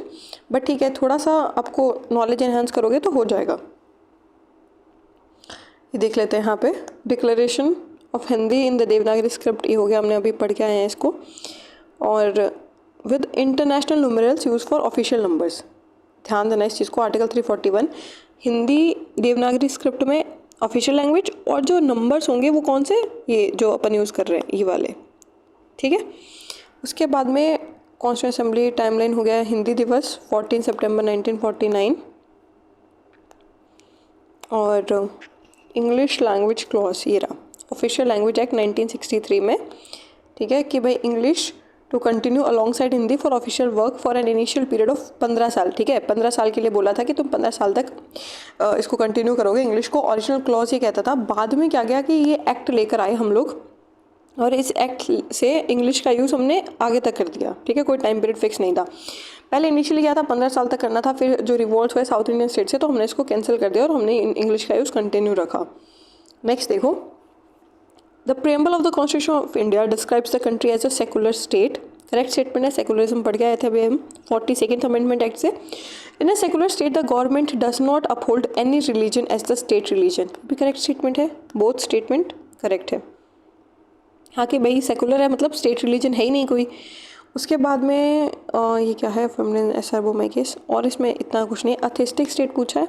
बट ठीक है, थोड़ा सा आपको नॉलेज एनहांस करोगे तो हो जाएगा। ये देख लेते हैं यहाँ पे, declaration of Hindi in the Devanagari script, ये हो गया, हमने अभी पढ़ के आए हैं इसको। और with international numerals use for official numbers, ध्यान देना इस चीज़ को। आर्टिकल 341 हिंदी देवनागरी स्क्रिप्ट में ऑफिशियल लैंग्वेज, और जो नंबर्स होंगे वो कौन से, ये जो अपन यूज़ कर रहे हैं ये वाले। ठीक है, उसके बाद में कॉन्स्टिट्यूंट असेंबली टाइमलाइन हो गया हिंदी दिवस 14 सितंबर 1949, और इंग्लिश लैंग्वेज क्लॉज ये रहा ऑफिशियल लैंग्वेज एक्ट 1963 में। ठीक है, कि भाई English to continue alongside Hindi for official work for an initial period of 15 साल। ठीक है, 15 साल के लिए बोला था कि तुम 15 साल तक इसको कंटिन्यू करोगे इंग्लिश को। ओरिजिनल क्लॉज ये कहता था, बाद में क्या गया कि ये एक्ट लेकर आए हम लोग और इस एक्ट से इंग्लिश का यूज़ हमने आगे तक कर दिया। ठीक है, कोई टाइम पीरियड फिक्स नहीं था। पहले इनिशियली क्या था 15 साल तक करना था, फिर जो रिवॉल्ट हुए साउथ इंडियन स्टेट से तो हमने इसको कैंसिल कर दिया और हमने इंग्लिश का यूज़ कंटिन्यू रखा। नेक्स्ट देखो, the preamble of the constitution of India describes the country as a secular state. Correct statement है, सेकुलरिज्म पढ़ के आए थे अभी हम 42nd अमेंडमेंट एक्ट से। In a secular state the government does not uphold any religion as the state religion, भी करेक्ट स्टेटमेंट है, बोथ स्टेटमेंट करेक्ट है। हाँ कि भाई सेकुलर है मतलब स्टेट रिलीजन है ही नहीं कोई। उसके बाद में ये क्या है, फेमिनिन एसर्बोमाई केस, और इसमें इतना कुछ नहीं। अथेस्टिक स्टेट पूछा है,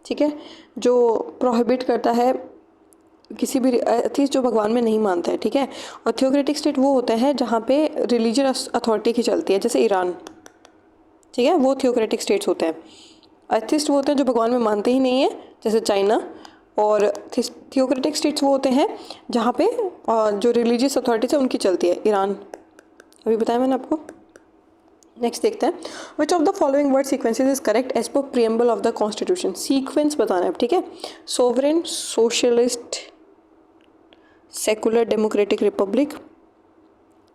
ठीक है, जो प्रोहिबिट करता है किसी भी अथीस्ट जो भगवान में नहीं मानता है। ठीक है, और थियोक्रेटिक स्टेट वो होते हैं जहाँ पे रिलीजियस अथॉरिटी की चलती है, जैसे ईरान। ठीक है, वो थियोक्रेटिक स्टेट्स होते हैं। अथिस्ट वो होते हैं जो भगवान में मानते ही नहीं है, जैसे चाइना। और थियोक्रेटिक स्टेट्स वो होते हैं जहाँ पे जो रिलीजियस अथॉरिटी है उनकी चलती है, ईरान अभी बताया मैंने आपको। नेक्स्ट देखते हैं, which of the following word sequences is correct as per preamble of the constitution. Sequence बताना है, ठीक है। Sovereign, socialist, secular, democratic, republic.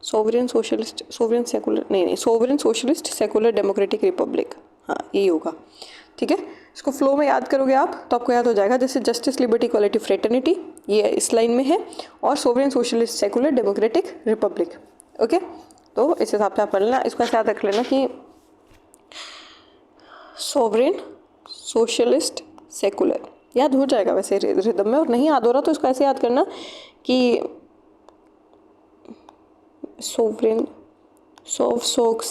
Sovereign, socialist, sovereign, secular, नहीं, sovereign, socialist, secular, democratic, republic, हाँ यही होगा। ठीक है, इसको फ्लो में याद करोगे आप तो आपको याद हो जाएगा, जैसे जस्टिस, लिबर्टी, इक्वालिटी, फ्रेटर्निटी, ये इस लाइन में है, और sovereign, socialist, secular, democratic, Republic. Okay, तो इस हिसाब से आप पढ़ लेना, इसको याद रख लेना कि सोवरेन, सोशलिस्ट, सेकुलर, याद हो जाएगा वैसे रिदम में। और नहीं याद हो रहा तो इसको ऐसे याद करना कि सोवरेन, सोक,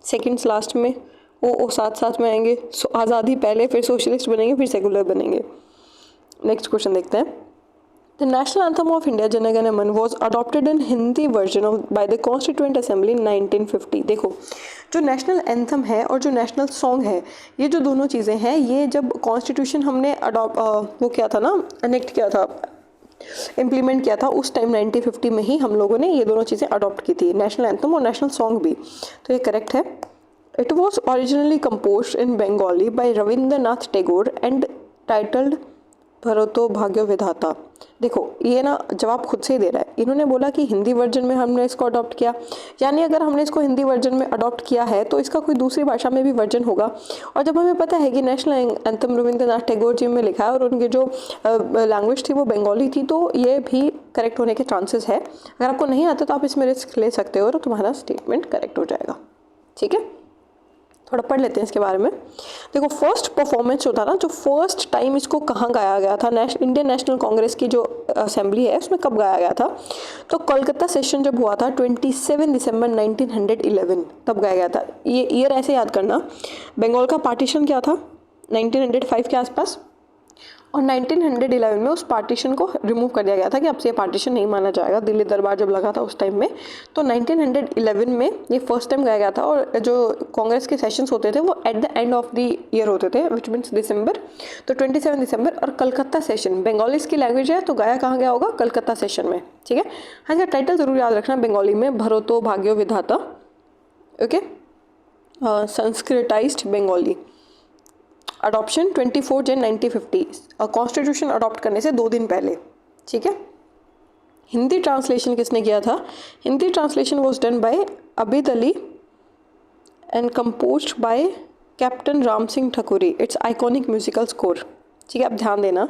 सेकंड्स लास्ट में, ओ साथ साथ में आएंगे, आज़ादी पहले, फिर सोशलिस्ट बनेंगे, फिर सेकुलर बनेंगे। नेक्स्ट क्वेश्चन देखते हैं। The national anthem of India Jana Gana मन was adopted in Hindi version of by the constituent assembly in 1950। देखो, जो नेशनल एंथम है और जो नेशनल सॉन्ग है, ये जो दोनों चीज़ें हैं, ये जब कॉन्स्टिट्यूशन हमने वो किया था ना, अनेक्ट किया था, इम्प्लीमेंट किया था, उस टाइम 1950 में ही हम लोगों ने ये दोनों चीज़ें अडॉप्ट की थी, नेशनल एंथम और नेशनल सॉन्ग भी। तो ये करेक्ट है। It was originally composed in Bengali by Rabindranath Tagore and titled Bharoto Bhagya विधाता। देखो, ये ना जवाब खुद से ही दे रहा है, इन्होंने बोला कि हिंदी वर्जन में हमने इसको अडॉप्ट किया, यानी अगर हमने इसको हिंदी वर्जन में अडॉप्ट किया है तो इसका कोई दूसरी भाषा में भी वर्जन होगा। और जब हमें पता है कि नेशनल एंथम रविंद्रनाथ टैगोर जी में लिखा है और उनकी जो लैंग्वेज थी वो बंगाली थी, तो ये भी करेक्ट होने के चांसेस है। अगर आपको नहीं आता तो आप इसमें रिस्क ले सकते हो और तुम्हारा स्टेटमेंट करेक्ट हो जाएगा। ठीक है, थोड़ा पढ़ लेते हैं इसके बारे में। देखो फर्स्ट परफॉर्मेंस जो था ना, जो फर्स्ट टाइम इसको कहाँ गाया गया था, इंडियन नेशनल कांग्रेस की जो असेंबली है उसमें कब गाया गया था, तो कोलकाता सेशन जब हुआ था 27 दिसंबर 1911 तब गाया गया था। ये ईयर ऐसे याद करना। बंगाल का पार्टीशन क्या था 1905 के आसपास, और 1911 में उस पार्टीशन को रिमूव कर दिया गया था कि अब से ये पार्टीशन नहीं माना जाएगा। दिल्ली दरबार जब लगा था उस टाइम में, तो 1911 में ये फर्स्ट टाइम गाया गया था। और जो कांग्रेस के सेशंस होते थे वो at the end of the year होते थे, विच मीन्स दिसंबर, तो 27 दिसंबर। और कलकत्ता सेशन बंगालीज की लैंग्वेज है, तो गाया कहाँ गया होगा, कलकत्ता सेशन में। ठीक है, हाँ, इसका टाइटल जरूर याद रखना बंगाली में, भरतो भाग्यो विधाता। ओके, संस्कृताइज्ड बंगाली। अडॉप्शन 24 जन 1950, कॉन्स्टिट्यूशन अडॉप्ट करने से 2 दिन पहले। ठीक है, हिंदी ट्रांसलेशन किसने किया था, Hindi translation was done by Abid Ali and composed bye captain Ram Singh Thakuri. It's iconic musical score. ठीक है, अब ध्यान देना,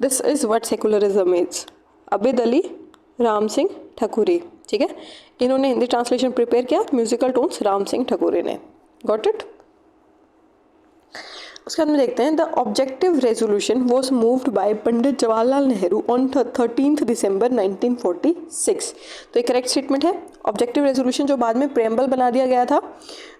this is what secularism is. Abid Ali, Ram Singh Thakuri. ठीक है, इन्होंने हिंदी ट्रांसलेशन प्रिपेयर किया, म्यूजिकल टोन्स राम सिंह ठकुरी ने। Got it. उसके बाद में देखते हैं, the objective resolution was moved by Pandit Jawaharlal Nehru on 13 दिसंबर 1946। तो एक करेक्ट स्टेटमेंट है। ऑब्जेक्टिव रेजोल्यूशन जो बाद में प्रेम्बल बना दिया गया था,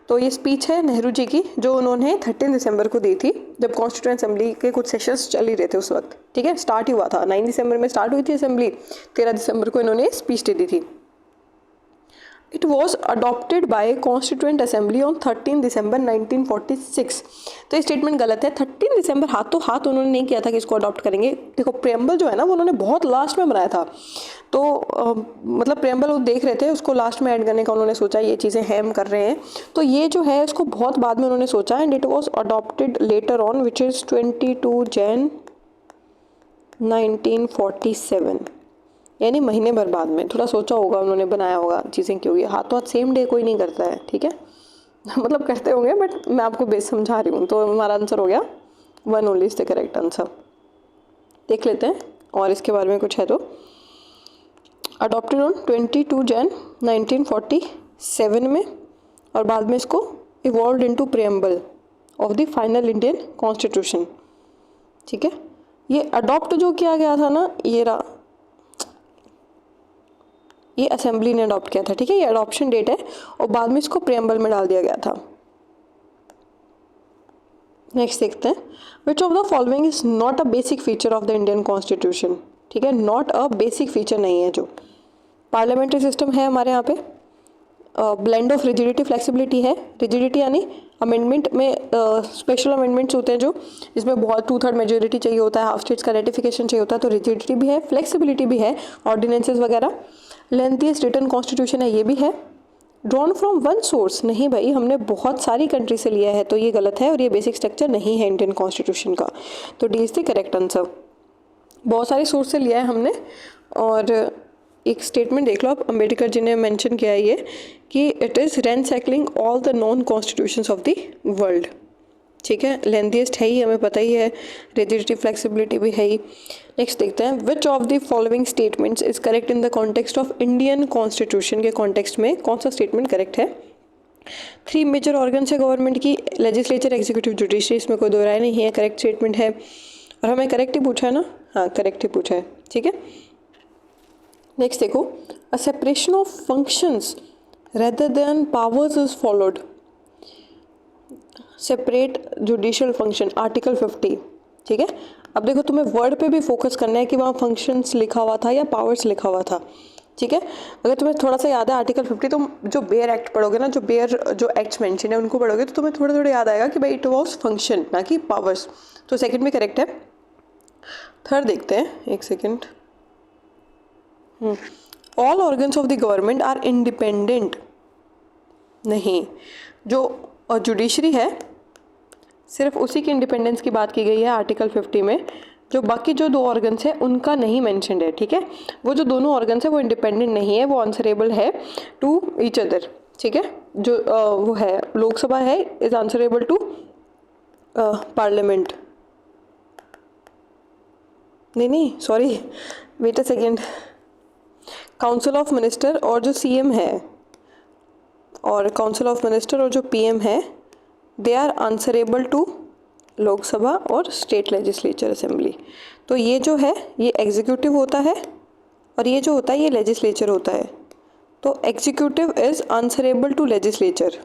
तो ये स्पीच है नेहरू जी की, जो उन्होंने 13 दिसंबर को दी थी, जब कॉन्स्टिट्यूएंट असेंबली के कुछ सेशंस चल ही रहे थे उस वक्त। ठीक है, स्टार्ट ही हुआ था, 9 दिसंबर में स्टार्ट हुई थी असेंबली, 13 दिसंबर को इन्होंने स्पीच दे दी थी। It was adopted by Constituent Assembly on 13 दिसंबर 1946। तो ये स्टेटमेंट गलत है। 13 दिसंबर हाथों हाथ उन्होंने नहीं किया था कि इसको अडॉप्ट करेंगे। देखो प्रेम्बल जो है ना, वो उन्होंने बहुत लास्ट में बनाया था, तो मतलब प्रेम्बल वो देख रहे थे, उसको लास्ट में ऐड करने का उन्होंने सोचा, ये चीज़ें हम कर रहे हैं, तो ये जो है इसको बहुत बाद में उन्होंने सोचा। And it was adopted later on which is 22 जन 1947, यानी महीने भर बाद में। थोड़ा सोचा होगा उन्होंने, बनाया होगा चीज़ें, क्योंकि हाथों हाथ सेम डे कोई नहीं करता है। ठीक है मतलब करते होंगे, बट मैं आपको बेस समझा रही हूँ। तो हमारा आंसर हो गया 1 only is the correct answer. देख लेते हैं और इसके बारे में कुछ है तो। अडॉप्टेड ऑन 22 जन 1947 में, और बाद में इसको evolve into preamble of the final Indian constitution. ठीक है, ये अडॉप्ट जो किया गया था ना, ये असेंबली ने अडॉप्ट किया था। ठीक है, ये अडॉप्शन डेट है, और बाद में इसको प्रेम्बल में डाल दिया गया था। नेक्स्ट देखते हैं, which of the following is not a basic feature of the Indian constitution. ठीक है, नॉट अ बेसिक फीचर नहीं है। जो पार्लियामेंट्री सिस्टम है हमारे यहाँ पे, ब्लेंड ऑफ रिजिडिटी फ्लेक्सिबिलिटी है। रिजिडिटी यानी अमेंडमेंट में स्पेशल अमेंडमेंट्स होते हैं जो, जिसमें बहुत 2/3 मेजोरिटी चाहिए होता है, हाफ स्टेट्स का रेटिफिकेशन चाहिए होता है, तो रिजिडिटी भी है, फ्लेक्सिबिलिटी भी है, ऑर्डिनेंसेस वगैरह। लेंथीएस्ट रिटन कॉन्स्टिट्यूशन है, ये भी है। ड्रॉन फ्रॉम वन सोर्स, नहीं भाई, हमने बहुत सारी कंट्री से लिया है, तो ये गलत है, और ये बेसिक स्ट्रक्चर नहीं है इंडियन कॉन्स्टिट्यूशन का। तो D is the correct answer. बहुत सारे सोर्स से लिया है हमने। और एक स्टेटमेंट देख लो आप, अम्बेडकर जी ने मेंशन किया है ये, कि it is ransacking all the known constitutions of the world. ठीक है, लेंथीएस्ट है ही, हमें पता ही है, रिजिडिटी फ्लेक्सिबिलिटी भी है ही। नेक्स्ट देखते हैं, which of the following statements is correct in the context of Indian constitution के कॉन्टेक्स्ट में कौन सा स्टेटमेंट करेक्ट है। 3 मेजर ऑर्गन्स है गवर्नमेंट की, लेजिस्लेचर, एग्जीक्यूटिव, जुडिशरी, इसमें कोई दो राय नहीं है, करेक्ट स्टेटमेंट है। और हमें करेक्ट ही पूछा है ना, हाँ करेक्ट ही पूछा है। ठीक है, नेक्स्ट देखो, a separation of functions rather than powers is followed. Separate judicial function, article 50। ठीक है, अब देखो तुम्हें वर्ड पे भी फोकस करना है कि वहाँ फंक्शंस लिखा हुआ था या पावर्स लिखा हुआ था। ठीक है, अगर तुम्हें थोड़ा सा याद है आर्टिकल 50, तुम जो बेयर एक्ट पढ़ोगे ना, जो एक्ट्स मेंशन है उनको पढ़ोगे, तो तुम्हें थोड़ा थोड़ा याद आएगा कि भाई इट वॉज फंक्शन, ना कि पावर्स। तो सेकंड में करेक्ट है। थर्ड देखते हैं, एक second. All organs of the government are independent, नहीं, जो जुडिशरी है सिर्फ उसी की इंडिपेंडेंस की बात की गई है आर्टिकल 50 में। जो बाकी जो 2 ऑर्गन्स है उनका नहीं मेंशन्ड है। ठीक है, वो जो दोनों ऑर्गन्स है वो इंडिपेंडेंट नहीं है, वो आंसरेबल है टू ईच अदर। ठीक है, जो वो है लोकसभा है इज आंसरेबल टू पार्लियामेंट। नहीं sorry, wait a second. Council of minister और जो सीएम है, और काउंसिल ऑफ मिनिस्टर और जो पीएम है, they are answerable to Lok Sabha और स्टेट लेजिस्लेचर असेंबली। तो ये जो है ये एग्जीक्यूटिव होता है और ये जो होता है ये लेजिस्लेचर होता है। तो executive is answerable to legislature.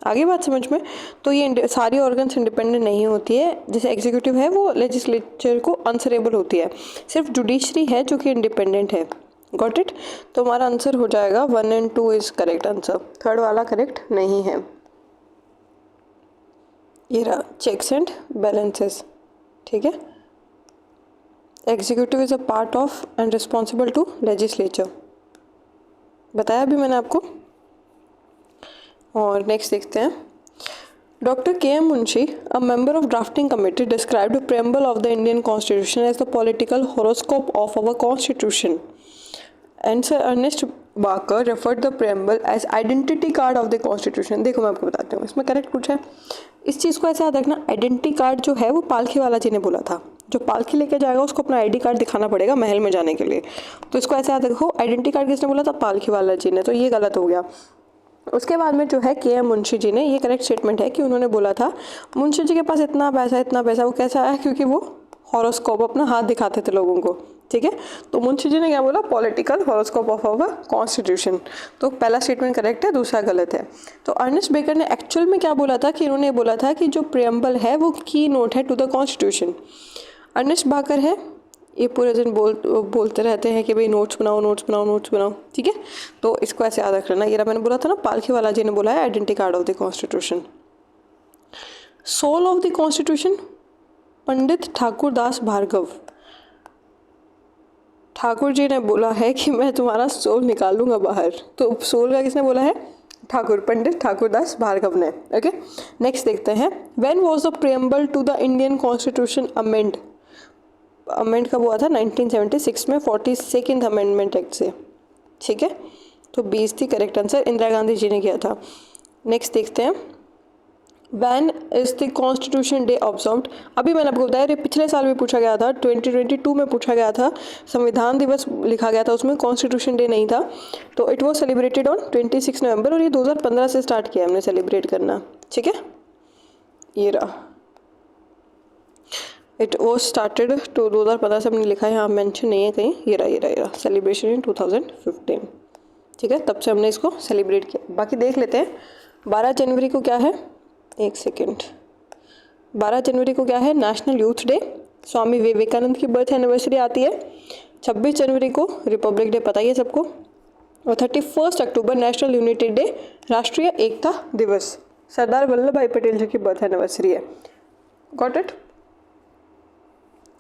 आगे बात समझ में? तो ये सारी ऑर्गन्स इंडिपेंडेंट नहीं होती है, जैसे एग्जीक्यूटिव है वो लेजिस्लेचर को आंसरेबल होती है, सिर्फ जुडिशरी है जो कि इंडिपेंडेंट है। Got it? तो हमारा आंसर हो जाएगा 1 and 2 is correct answer, third वाला करेक्ट नहीं है। ये रहा चेक्स एंड बैलेंसेस, ठीक है। Executive is a part of and responsible to legislature, बताया भी मैंने आपको। और नेक्स्ट देखते हैं। Doctor K M Munshi, a member of drafting committee, described the preamble of the Indian constitution as the political horoscope of our constitution and sir Ernest Barker referred the preamble as identity card of the constitution. देखो मैं आपको बताती हूँ, इसमें करेक्ट पूछा है। इस चीज़ को ऐसे याद रखना, आइडेंटिटी कार्ड जो है वो पालखी वाला जी ने बोला था, जो पालखी लेके जाएगा उसको अपना आईडी कार्ड दिखाना पड़ेगा महल में जाने के लिए। तो इसको ऐसे याद रखो, आइडेंटिटी कार्ड किसने बोला था? पालखी वाला जी ने, तो ये गलत हो गया। उसके बाद में जो है के एम मुंशी जी ने, ये करेक्ट स्टेटमेंट है कि उन्होंने बोला था मुंशी जी के पास इतना पैसा, वो कैसा आया? क्योंकि वो हॉरोस्कोप अपना हाथ दिखाते थे लोगों को, ठीक है। तो मुंशी जी ने क्या बोला? Political horoscope of our constitution. तो पहला स्टेटमेंट करेक्ट है, दूसरा गलत है। तो अर्नेस्ट बेकर ने एक्चुअल में क्या बोला था कि इन्होंने बोला था कि जो प्रियम्बल है वो की नोट है टू द कॉन्स्टिट्यूशन। अर्नेस्ट बाकर है, ये पूरे दिन बोलते रहते हैं कि भाई नोट्स बनाओ, ठीक है। तो इसको ऐसे याद रख लेना। ये मैंने बोला था ना, पालखी वाला जी ने बोला है identity card of the constitution. Soul of the constitution, Pandit Thakur Das Bhargava. Thakur ji ने बोला है कि मैं तुम्हारा सोल निकालूंगा बाहर। तो सोल का किसने बोला है? ठाकुर, पंडित ठाकुर दास भार्गव ने। ओके, नेक्स्ट देखते हैं। When was the preamble to the Indian constitution amend कब हुआ था? 1976 में 42nd अमेंडमेंट एक्ट से, ठीक है। तो 20 थी करेक्ट आंसर, इंदिरा गांधी जी ने किया था। नेक्स्ट देखते हैं। When is the constitution day observed? अभी मैंने आपको बताया, पिछले साल भी पूछा गया था, 2022 में पूछा गया था, संविधान दिवस लिखा गया था उसमें, कॉन्स्टिट्यूशन डे नहीं था। तो इट वॉज सेलिब्रेटेड ऑन 26 नवंबर, और ये 2015 से स्टार्ट किया हमने सेलिब्रेट करना, ठीक है। ये रहा, इट वॉज स्टार्टेड तो 2015 से हमने लिखा है, यहाँ मेंशन नहीं है कहीं। ये रहा सेलिब्रेशन इन 2015, ठीक है, तब से हमने इसको सेलिब्रेट किया। बाकी देख लेते हैं। 12 जनवरी को क्या है? एक सेकेंड। 12 जनवरी को क्या है? National youth day, Swami Vivekananda की बर्थ एनिवर्सरी आती है। 26 जनवरी को रिपब्लिक डे, पता ही है सबको। और 31 अक्टूबर नेशनल यूनिटी डे, राष्ट्रीय एकता दिवस, सरदार वल्लभ भाई पटेल जी की बर्थ एनिवर्सरी है। Got it?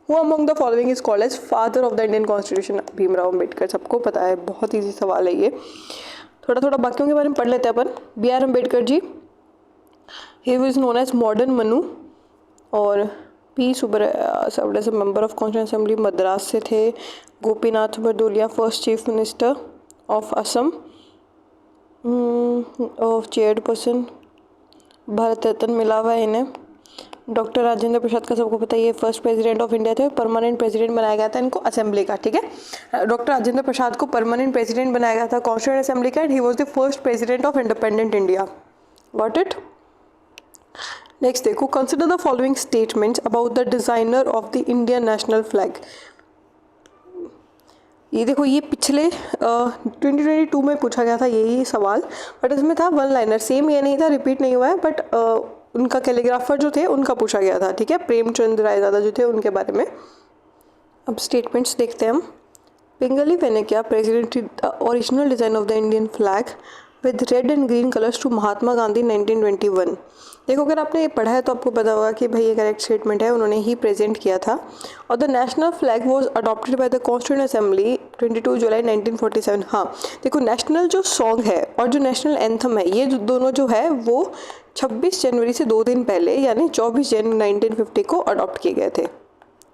Who among the following is called as father of the Indian Constitution? Bhimrao Ambedkar, सबको पता है, बहुत इजी सवाल है ये। थोड़ा बाकियों के बारे में पढ़ लेते हैं अपन। B R Ambedkar ji, he was known as modern Manu. और पी सुब्रमण्यम से member of constituent assembly Madras से थे। Gopinath Bardoloi first chief minister of Assam of chairperson, Bharat Ratna मिला हुआ है इन्हें। डॉक्टर राजेंद्र प्रसाद का सबको पता है, ये फर्स्ट प्रेसिडेंट ऑफ इंडिया थे, परमानेंट प्रेसिडेंट बनाया गया था इनको असेंबली का, ठीक है। डॉक्टर राजेंद्र प्रसाद को परमानेंट प्रेसिडेंट बनाया गया था कॉन्स्टिट्यूएंट असेंबली का, and he was the first president of independent India. Got it? Next देखो, consider the following statements about the designer of the Indian national flag. ये देखो, ये पिछले 2022 में पूछा गया था यही सवाल, बट इसमें था वन लाइनर, सेम ये नहीं था, रिपीट नहीं हुआ है, बट उनका कैलीग्राफर जो थे उनका पूछा गया था, ठीक है, प्रेमचंद रायजादा जो थे उनके बारे में। अब स्टेटमेंट्स देखते हैं हम। Pingali Venkayya presented original design of the Indian flag with red and green colours to Mahatma Gandhi 1921। देखो, अगर आपने ये पढ़ा है तो आपको पता होगा कि भाई ये करेक्ट स्टेटमेंट है, उन्होंने ही प्रेजेंट किया था। और the national flag was adopted by the constituent assembly 22 जुलाई 1947। हाँ देखो, नेशनल जो सॉन्ग है और जो नेशनल एंथम है, ये दोनों जो है वो 26 जनवरी से 2 दिन पहले यानी 24 जनवरी 1950 को अडॉप्ट किए गए थे,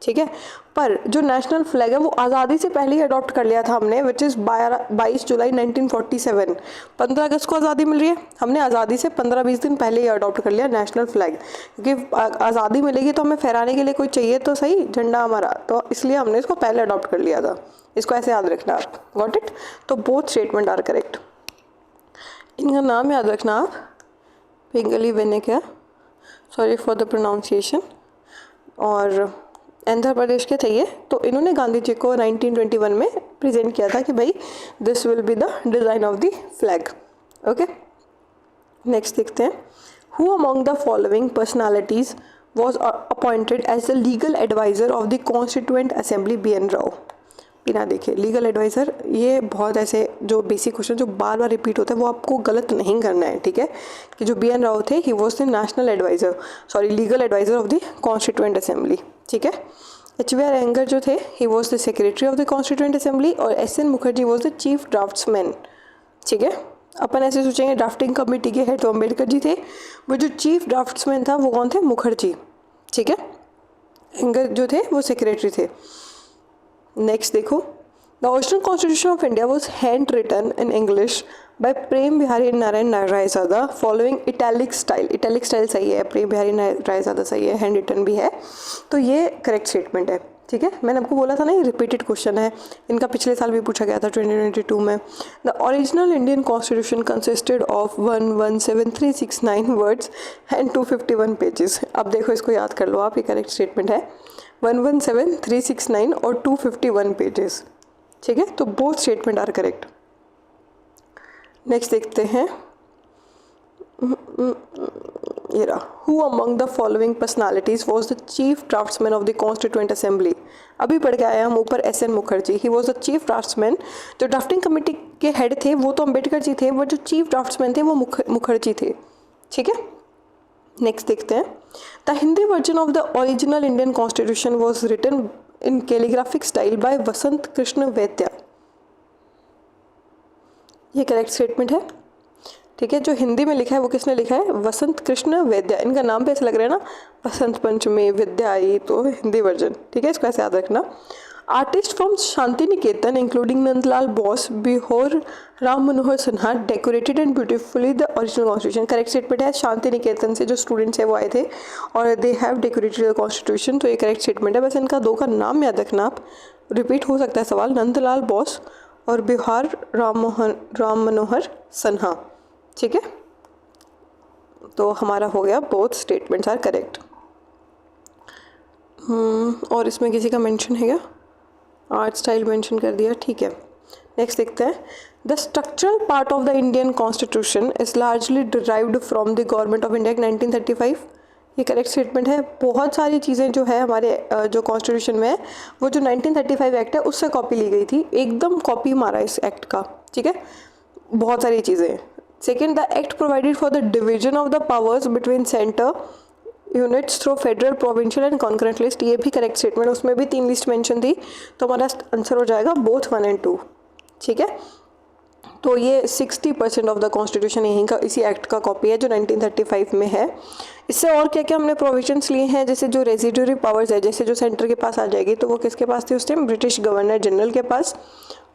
ठीक है। पर जो नेशनल फ्लैग है वो आज़ादी से पहले ही अडॉप्ट कर लिया था हमने, विच इज़ 22 जुलाई 1947। 15 अगस्त को आज़ादी मिल रही है, हमने आज़ादी से 15-20 दिन पहले ही अडॉप्ट कर लिया नेशनल फ्लैग, क्योंकि आज़ादी मिलेगी तो हमें फहराने के लिए कोई चाहिए तो सही झंडा हमारा, तो इसलिए हमने इसको पहले अडॉप्ट कर लिया था। इसको ऐसे याद रखना आप। Got it? तो बोथ स्टेटमेंट आर करेक्ट। इनका नाम याद रखना आप, Pingali Venkayya sorry for the pronunciation, और आंध्र प्रदेश के थे ये। तो इन्होंने गांधी जी को 1921 में प्रेजेंट किया था कि भाई this will be the design of the flag. Okay, next देखते हैं, who among the following personalities was appointed as the legal adviser of the constituent assembly B N Rau. बिना देखे लीगल एडवाइज़र, ये बहुत ऐसे जो बेसिक क्वेश्चन जो बार बार रिपीट होता है वो आपको गलत नहीं करना है, ठीक है। कि जो बी एन राव थे, he was the national adviser, sorry legal adviser of the constituent assembly, ठीक है। एच वी आर एंगर जो थे, he was the secretary of the constituent assembly, और S N Mukherjee was the chief draftsman, ठीक है। अपन ऐसे सोचेंगे ड्राफ्टिंग कमेटी के हेड तो अम्बेडकर जी थे, वो जो चीफ ड्राफ्ट्समैन था वो कौन थे, मुखर्जी, ठीक है। एंगर जो थे वो सेक्रेटरी थे। नेक्स्ट देखो, the original constitution of India was hand written in English by Prem Behari Narain Raizada following italic style. Italic style सही है, प्रेम बिहारी रायज़ादा सही है, हैंड रिटन भी है, तो ये करेक्ट स्टेटमेंट है, ठीक है। मैंने आपको बोला था ना ये रिपीटेड क्वेश्चन है, इनका पिछले साल भी पूछा गया था 2022 में। The original Indian constitution consisted of 117369 words and 251 pages. अब देखो इसको याद कर लो आप, ये करेक्ट स्टेटमेंट है, 117369 और 251 पेजेस, ठीक है। तो both statement are correct. Next देखते हैं, ये रहा, who among the following personalities was the chief draftsman of the constituent assembly. अभी पढ़ के आए हम ऊपर, S N Mukherjee, he was the chief draftsman. जो ड्राफ्टिंग कमेटी के हेड थे वो तो अम्बेडकर जी थे, वो जो चीफ ड्राफ्ट्समैन थे वो मुखर्जी थे, ठीक है। नेक्स्ट देखते हैं, the Hindi version of the original Indian constitution was written in calligraphic style by Vasant Krishan Vaidya. ये करेक्ट स्टेटमेंट है, ठीक है। जो हिंदी में लिखा है वो किसने लिखा है, वसंत कृष्ण वैद्य। इनका नाम पे ऐसा लग रहा है ना, बसंत पंचमी विद्या आई, तो हिंदी वर्जन, ठीक है, इसको ऐसे याद रखना। Artist from Santiniketan including Nandalal Bose, Beohar Ram Manohar Sinha decorated and beautifully the original constitution. Correct statement है, शांति निकेतन से जो स्टूडेंट्स है वो आए थे और they have decorated the constitution, तो ये करेक्ट स्टेटमेंट है। बस इनका दो का नाम याद रखना आप, रिपीट हो सकता है सवाल, नंदलाल बोस और बिहार राम मनोहर सिन्हा, ठीक है। तो हमारा हो गया बोथ स्टेटमेंट्स आर करेक्ट। और इसमें किसी का मेंशन है क्या, आर्ट स्टाइल मेंशन कर दिया, ठीक है। नेक्स्ट देखते हैं, the structural part of the Indian constitution is largely derived from the government of India 1935। ये करेक्ट स्टेटमेंट है। बहुत सारी चीज़ें जो है हमारे जो कॉन्स्टिट्यूशन में है वो जो 1935 एक्ट है उससे कॉपी ली गई थी, एकदम कॉपी मारा इस एक्ट का, ठीक है, बहुत सारी चीज़ें। Second, the act provided for the division of the powers between centre units through federal, provincial and concurrent list. ये भी करेक्ट स्टेटमेंट, उसमें भी 3 लिस्ट मेंशन थी, तो हमारा आंसर हो जाएगा बोथ 1 और 2, ठीक है। तो ये 60% ऑफ द कॉन्स्टिट्यूशन यहीं का इसी एक्ट का कॉपी है जो 1935 में है। इससे और क्या क्या हमने प्रोविजंस लिए हैं, जैसे जो रेजिडुअरी पावर्स है, जैसे जो सेंटर के पास आ जाएगी तो वो किसके पास थी उस टाइम, ब्रिटिश गवर्नर जनरल के पास।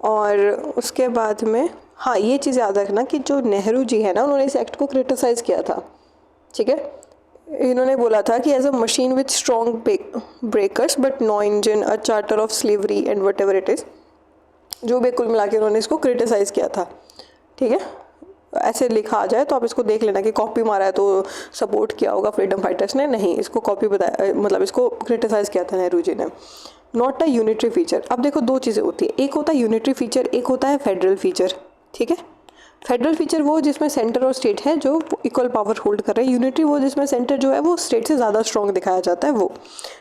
और उसके बाद में हाँ ये चीज़ याद रखना कि जो नेहरू जी है ना, उन्होंने इस एक्ट को क्रिटिसाइज़ किया था, ठीक है। इन्होंने बोला था कि as a machine with strong breakers but no engine, a charter of slavery and whatever it is, जो भी कुल मिला के उन्होंने इसको क्रिटिसाइज़ किया था, ठीक है। ऐसे लिखा आ जाए तो आप इसको देख लेना कि कॉपी मारा है तो सपोर्ट किया होगा फ्रीडम फाइटर्स ने, नहीं, इसको कॉपी बताया, मतलब इसको क्रिटिसाइज़ किया था नेहरू जी ने। Not a unitary feature. अब देखो दो चीज़ें होती है, एक होता है यूनिटरी फीचर, एक होता है फेडरल फीचर, ठीक है। फेडरल फीचर वो जिसमें सेंटर और स्टेट है जो इक्वल पावर होल्ड कर रहे हैं, यूनिटरी वो जिसमें सेंटर जो है वो स्टेट से ज़्यादा स्ट्रॉन्ग दिखाया जाता है, वो,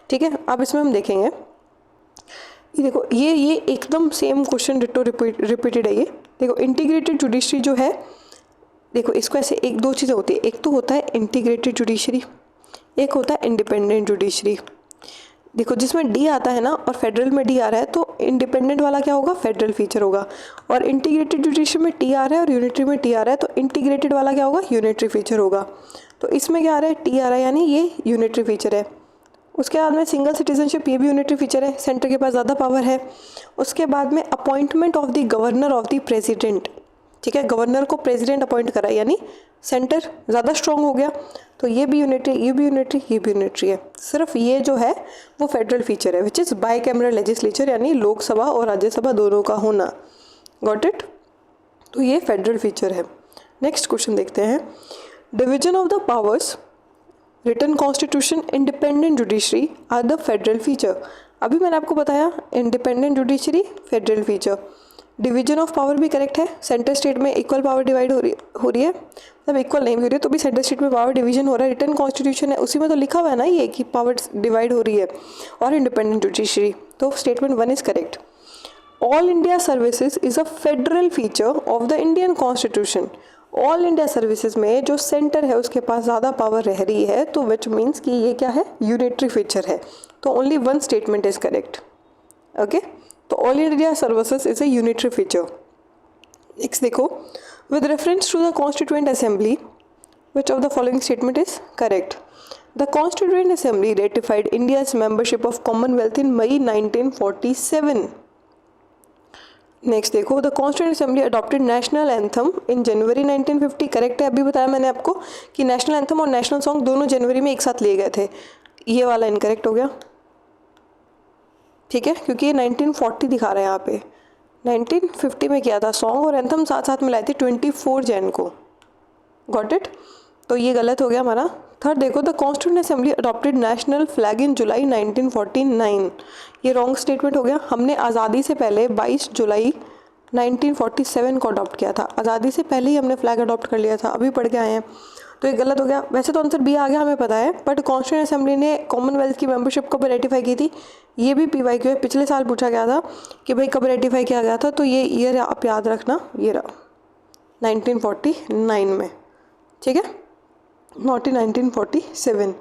ठीक है। अब इसमें हम देखेंगे, ये देखो ये एकदम सेम क्वेश्चन रिपीटेड है। ये देखो इंटीग्रेटेड जुडिशरी जो है, देखो इसको ऐसे एक दो चीज़ें होती है, एक तो होता है इंटीग्रेटेड जुडिशरी, एक होता है इंडिपेंडेंट जुडिशरी। देखो जिसमें डी आता है ना और फेडरल में डी आ रहा है तो इंडिपेंडेंट वाला क्या होगा, फेडरल फीचर होगा, और इंटीग्रेटेड जुडिशरी में टी आ रहा है और यूनिटरी में टी आ रहा है तो इंटीग्रेटेड वाला क्या होगा, यूनिटरी फीचर होगा। तो इसमें क्या आ रहा है, टी आ रहा है, यानी ये यूनिटरी फीचर है। उसके बाद में सिंगल सिटीजनशिप, ये भी यूनिटरी फीचर है, सेंटर के पास ज़्यादा पावर है। उसके बाद में appointment of the governor of the president, ठीक है, गवर्नर को प्रेसिडेंट अपॉइंट करा, यानी सेंटर ज़्यादा स्ट्रॉन्ग हो गया, तो ये भी यूनिटरी, ये भी यूनिटरी, ये भी यूनिटरी है। सिर्फ ये जो है वो फेडरल फीचर है, which is bicameral legislature, यानी लोकसभा और राज्यसभा दोनों का होना। Got it. तो ये फेडरल फीचर है। नेक्स्ट क्वेश्चन देखते हैं, division of the powers written constitution, independent judiciary are the federal feature. अभी मैंने आपको बताया independent judiciary federal feature. Division of power भी करेक्ट है, सेंटर स्टेट में इक्वल पावर डिवाइड हो रही है, मतलब इक्वल नहीं हो रही है तो भी सेंटर स्टेट में पावर डिवीजन हो रहा है। रिटन कॉन्स्टिट्यूशन है, उसी में तो लिखा हुआ है ना ये कि पावर डिवाइड हो रही है, और इंडिपेंडेंट जुडिशरी, तो statement 1 is correct. All India services is a federal feature of the Indian constitution. All India services में जो सेंटर है उसके पास ज़्यादा पावर रह रही है, तो विच मीन्स कि ये क्या है, यूनिटरी फीचर है, तो only 1 statement is correct. Okay, तो all India services is a unitary feature. Next देखो, with reference to the constituent assembly which of the following statement is correct. The constituent assembly ratified India's membership of commonwealth in May 1947। Next देखो, the constituent assembly adopted national anthem in January 1950। Correct है, अभी बताया मैंने आपको कि नेशनल एंथम और नेशनल सॉन्ग दोनों जनवरी में एक साथ लिए गए थे, ये वाला इनकरेक्ट हो गया, ठीक है, क्योंकि ये 1940 दिखा रहे हैं यहाँ पे, 1950 में किया था सॉन्ग और एंथम साथ साथ मिलाई थी 24 जैन को। गॉट इट, तो ये गलत हो गया हमारा। थर्ड देखो, the constituent assembly adopted national flag in July 1949। ये रॉन्ग स्टेटमेंट हो गया, हमने आज़ादी से पहले 22 जुलाई 1947 को अडॉप्ट किया था, आज़ादी से पहले ही हमने फ्लैग अडॉप्ट कर लिया था, अभी पढ़ के आए हैं, तो ये गलत हो गया। वैसे तो आंसर बी आ गया, हमें पता है, बट कॉन्स्टिट्यूएंट असेंबली ने कॉमनवेल्थ की मेंबरशिप कब रेटिफाई की थी, ये भी PYQ है, पिछले साल पूछा गया था कि भाई कब रेटिफाई किया गया था, तो ये ईयर आप याद रखना, ये रहा 1949 में, ठीक है, नॉट इन 1947।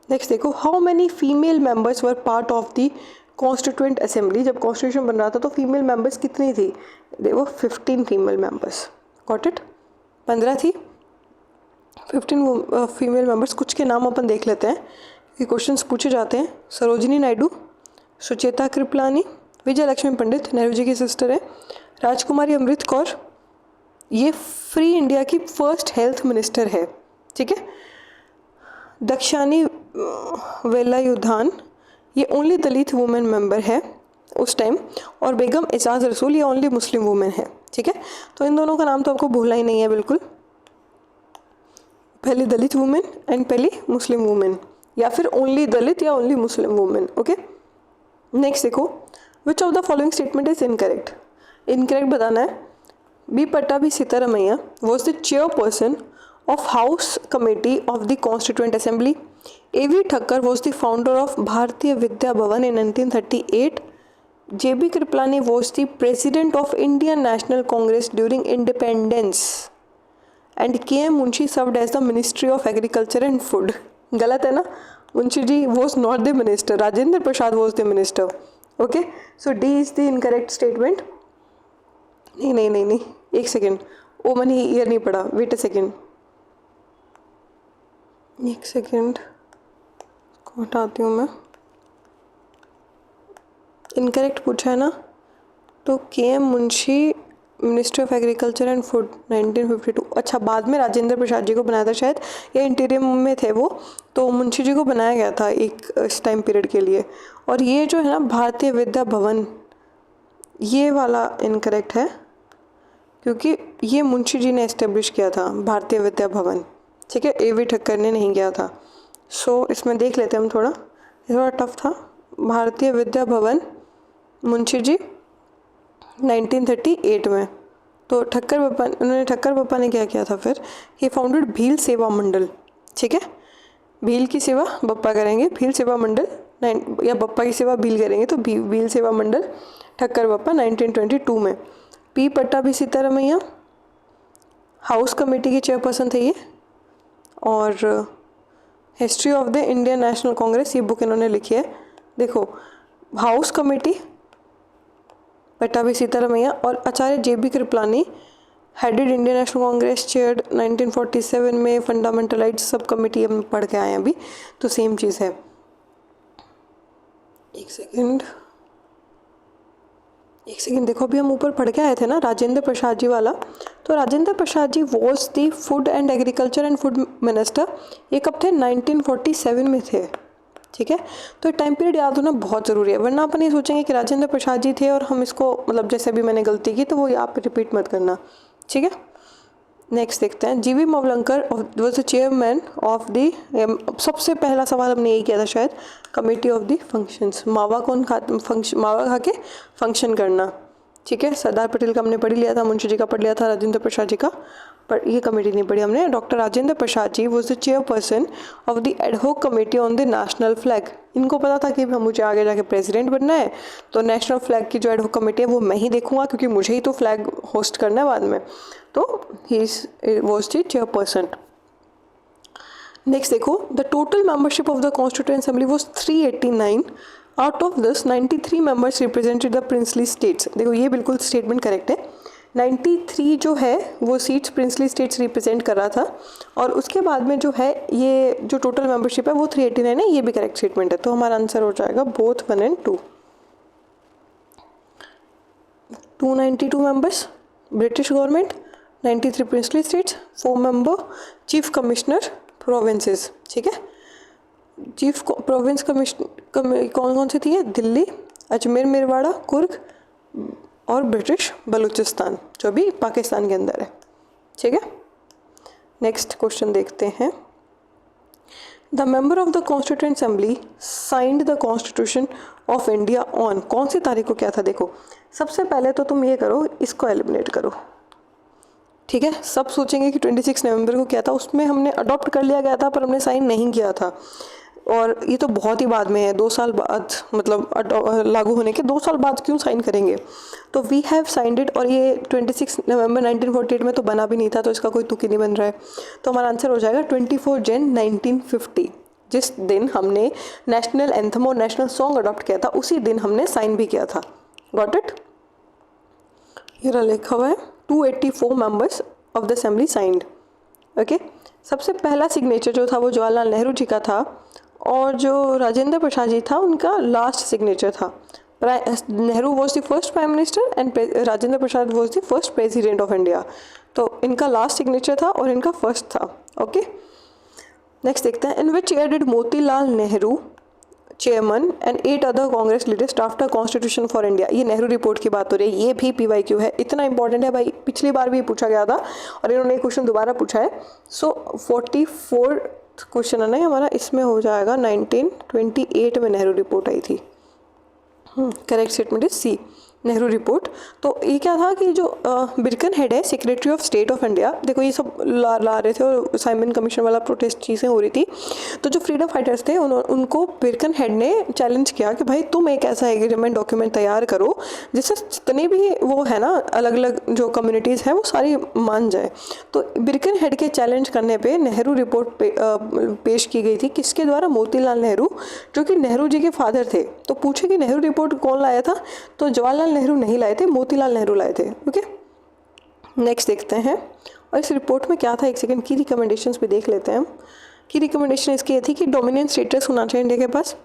नेक्स्ट देखो, how many female members were part of the constituent assembly. जब कॉन्स्टिट्यूशन बन रहा था तो फीमेल मेंबर्स कितनी थी, देखो 15 फीमेल मेंबर्स। गॉट इट, 15 थी, 15 फीमेल मेंबर्स। कुछ के नाम अपन देख लेते हैं कि क्वेश्चंस पूछे जाते हैं। सरोजिनी नायडू, सुचेता कृपलानी, विजय लक्ष्मी पंडित, नेहरू जी की सिस्टर है, राजकुमारी अमृत कौर, ये फ्री इंडिया की फर्स्ट हेल्थ मिनिस्टर है, ठीक है, दक्षानी वेलायुधान, ये ओनली दलित वुमेन मेंबर है उस टाइम, और बेगम एजाज रसूल, ये ओनली मुस्लिम वुमेन है, ठीक है। तो इन दोनों का नाम तो आपको भूलना ही नहीं है बिल्कुल, पहली दलित वुमेन एंड पहली मुस्लिम वुमेन, या फिर ओनली दलित या only Muslim women. Okay, next देखो, which of the following statement is incorrect. Incorrect बताना है। B Pattabhi Sitaramayya was the chairperson of House Committee of the Constituent Assembly. A.V. Thakkar was the founder of Bharatiya Vidya Bhavan in 1938. J.B. Kripalani was the president of Indian National Congress during independence. And K.M. Munshi served as the Ministry of Agriculture and Food. गलत है ना, Munshi ji was not the minister, Rajendra Prasad was the minister. Okay, so D is the incorrect statement. नहीं, एक सेकेंड, ओ मैंने ईयर नहीं पढ़ा, वेट अ सेकेंड, एक सेकेंड को हटाती हूँ मैं। इनकरेक्ट पूछा है ना, तो KM Munshi ministry of agriculture and food 1952। अच्छा, बाद में राजेंद्र प्रसाद जी को बनाया था शायद, या इंटीरियम में थे वो, तो मुंशी जी को बनाया गया था एक इस टाइम पीरियड के लिए। और ये जो है ना भारतीय विद्या भवन, ये वाला इनकरेक्ट है, क्योंकि ये मुंशी जी ने इस्टेब्लिश किया था भारतीय विद्या भवन, ठीक है, A.V. ठक्कर ने नहीं किया था। सो इसमें देख लेते हैं हम, थोड़ा टफ था। भारतीय विद्या भवन मुंशी जी 1938 में, तो ठक्कर पप्पा ने क्या किया था फिर, ही फाउंडेड भील सेवा मंडल, ठीक है, भील की सेवा बप्पा करेंगे, भील सेवा मंडल, या बप्पा की सेवा भील करेंगे तो भील सेवा मंडल ठक्कर बप्पा 1922 में। P Pattabhi Sitaramayya house committee के चेयरपर्सन थे ये, और history of the Indian national Congress ये बुक इन्होंने लिखी है। देखो, हाउस कमेटी पट्टाभी सीतारमैया और आचार्य JB Kripalani headed Indian national Congress, chaired 1947 में, फंडामेंटल सब कमेटी हम पढ़ के आए हैं अभी, तो सेम चीज़ है। एक सेकेंड देखो, अभी हम ऊपर पढ़ के आए थे ना राजेंद्र प्रसाद जी वाला, तो Rajendra Prasad ji was the food and agriculture and food minister. ये कब थे, 1947 में थे, ठीक है। तो टाइम पीरियड याद होना बहुत ज़रूरी है, वरना अपन ये सोचेंगे कि राजेंद्र प्रसाद जी थे और हम इसको, मतलब जैसे भी मैंने गलती की तो वो यहाँ पे रिपीट मत करना, ठीक है। नेक्स्ट देखते हैं, जीवी Mavalankar was the chairman of the, सबसे पहला सवाल हमने यही किया था शायद, कमेटी ऑफ द फंक्शंस। मावा कौन मावा खा के फंक्शन करना, ठीक है। सरदार पटेल का हमने पढ़ लिया था, मुंशी जी का पढ़ लिया था, राजेंद्र प्रसाद जी का, पर ये कमेटी नहीं पढ़ी हमने। Doctor Rajendra Prasad ji was the chairperson of the ad hoc committee on the national flag. इनको पता था कि मुझे आगे जाके प्रेसिडेंट बनना है, तो नेशनल फ्लैग की जो एडहॉक कमेटी है वो मैं ही देखूंगा, क्योंकि मुझे ही तो फ्लैग होस्ट करना है बाद में, तो he was the chairperson. Next देखो, the total membership of the constituent assembly was 389। Out of this 93 members represented the princely states. देखो ये बिल्कुल स्टेटमेंट करेक्ट है, 93 जो है वो सीट्स प्रिंसली स्टेट्स रिप्रेजेंट कर रहा था, और उसके बाद में जो है ये जो टोटल मेंबरशिप है वो 389 है, ये भी करेक्ट स्टेटमेंट है। तो हमारा आंसर हो जाएगा both 1 and 2। 292 members British government, 93 princely states, 4 member chief commissioner provinces, ठीक है। चीफ प्रोविंस कमिश्नर कौन कौन सी थी, दिल्ली, अजमेर, मेरवाड़ा, कुर्ग और ब्रिटिश बलूचिस्तान, जो भी पाकिस्तान के अंदर है, ठीक है। नेक्स्ट क्वेश्चन देखते हैं, the member of the constituent assembly signed the constitution of India on, कौन सी तारीख को क्या था। देखो सबसे पहले तो तुम ये करो, इसको एलिमिनेट करो, ठीक है। सब सोचेंगे कि 26 नवंबर को क्या था, उसमें हमने अडॉप्ट कर लिया गया था पर हमने साइन नहीं किया था, और ये तो बहुत ही बाद में है, 2 साल बाद, मतलब लागू होने के 2 साल बाद क्यों साइन करेंगे। तो वी हैव साइंड इट, और ये 26 नवंबर 1948 में तो बना भी नहीं था, तो इसका कोई तुक ही नहीं बन रहा है। तो हमारा आंसर हो जाएगा 24 जन 1950, जिस दिन हमने नेशनल एंथम और नेशनल सॉन्ग अडॉप्ट किया था, उसी दिन हमने साइन भी किया था। Got it. ये लिखा हुआ है 284 members of the assembly signed, okay. सबसे पहला सिग्नेचर जो था वो जवाहरलाल नेहरू जी का था, और जो राजेंद्र प्रसाद जी था उनका लास्ट सिग्नेचर था। Nehru was the first prime minister and Rajendra Prasad was the first president of India. तो इनका लास्ट सिग्नेचर था और इनका फर्स्ट था, ओके। नेक्स्ट देखते हैं, in which year did Motilal Nehru chairman and 8 other Congress leaders draft a constitution for India. ये नेहरू रिपोर्ट की बात हो रही है, ये भी PYQ है, इतना इंपॉर्टेंट है भाई, पिछली बार भी पूछा गया था और इन्होंने क्वेश्चन दोबारा पूछा है। सो 44 क्वेश्चन है ना हमारा, इसमें हो जाएगा 1928 में नेहरू रिपोर्ट आई थी। Correct statement is C, Nehru report. तो ये क्या था कि जो बिरकन हेड है, secretary of state of India, देखो ये सब ला रहे थे और साइमन कमीशन वाला प्रोटेस्ट चीज़ें हो रही थी, तो जो फ्रीडम फाइटर्स थे उनको बिरकन हेड ने चैलेंज किया कि भाई तुम एक ऐसा एग्रीमेंट डॉक्यूमेंट तैयार करो जिससे जितने भी वो है ना अलग अलग जो कम्युनिटीज़ हैं वो सारी मान जाए। तो बिरकन हेड के चैलेंज करने पर नेहरू रिपोर्ट पेश की गई थी, किसके द्वारा, मोतीलाल नेहरू, जो कि नेहरू जी के फादर थे। तो पूछे कि नेहरू रिपोर्ट कौन लाया था, तो जवाहरलाल नेहरू नहीं लाए थे, मोतीलाल नेहरू लाए थे, ओके। नेक्स्ट देखते हैं, और इस रिपोर्ट में क्या था, एक सेकंड, की रिकमेंडेशंस भी देख लेते हैं हम। की रिकमेंडेशन इसकी ये थी कि डोमिनियन स्टेटस होना चाहिए इंडिया के पास।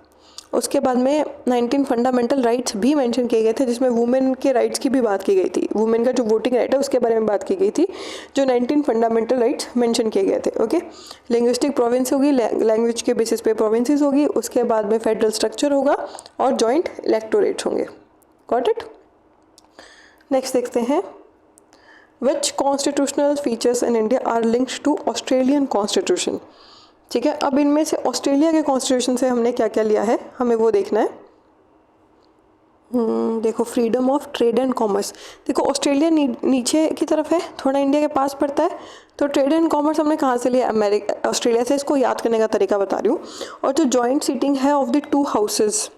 उसके बाद में 19 फंडामेंटल राइट्स भी मेंशन किए गए थे, जिसमें वुमेन के राइट्स की भी बात की गई थी, वुमेन का जो वोटिंग राइट है उसके बारे में बात की गई थी, जो 19 फंडामेंटल राइट्स मेंशन किए गए थे, ओके। लिंग्विस्टिक प्रोविंस होगी, लैंग्वेज के बेसिस पे प्रोविंसेस होगी, उसके बाद में फेडरल स्ट्रक्चर होगा और जॉइंट इलेक्टोरेट्स होंगे। Got it. नेक्स्ट देखते हैं, which constitutional features in India are linked to Australian constitution. ठीक है, अब इनमें से ऑस्ट्रेलिया के कॉन्स्टिट्यूशन से हमने क्या क्या लिया है, हमें वो देखना है। देखो, freedom of trade and commerce, देखो ऑस्ट्रेलिया नीचे की तरफ है, थोड़ा इंडिया के पास पड़ता है, तो ट्रेड एंड कॉमर्स हमने कहाँ से लिया, ऑस्ट्रेलिया से। इसको याद करने का तरीका बता रही हूँ। और जो जॉइंट सीटिंग है ऑफ द 2 हाउसेज,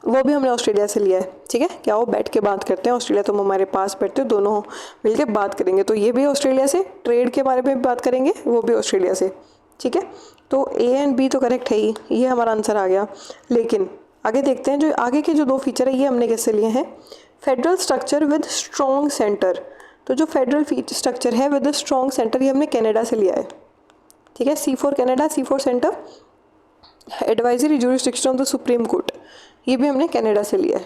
वो भी हमने ऑस्ट्रेलिया से लिया है। ठीक है, क्या वो बैठ के बात करते हैं, ऑस्ट्रेलिया तुम हमारे पास बैठते हो, दोनों मिलके बात करेंगे, तो ये भी ऑस्ट्रेलिया से। ट्रेड के बारे में भी बात करेंगे, वो भी ऑस्ट्रेलिया से। ठीक है, तो A एंड B तो करेक्ट है ही, ये हमारा आंसर आ गया। लेकिन आगे देखते हैं, जो आगे के जो 2 फीचर है ये हमने कैसे लिए हैं। Federal structure with strong centre, तो जो फेडरल स्ट्रक्चर है विद स्ट्रॉन्ग सेंटर, ये हमने कनाडा से लिया है। ठीक है, C4 Canada, C4 centre, advisory jurisdiction of the supreme court, ये भी हमने कनाडा से लिया है।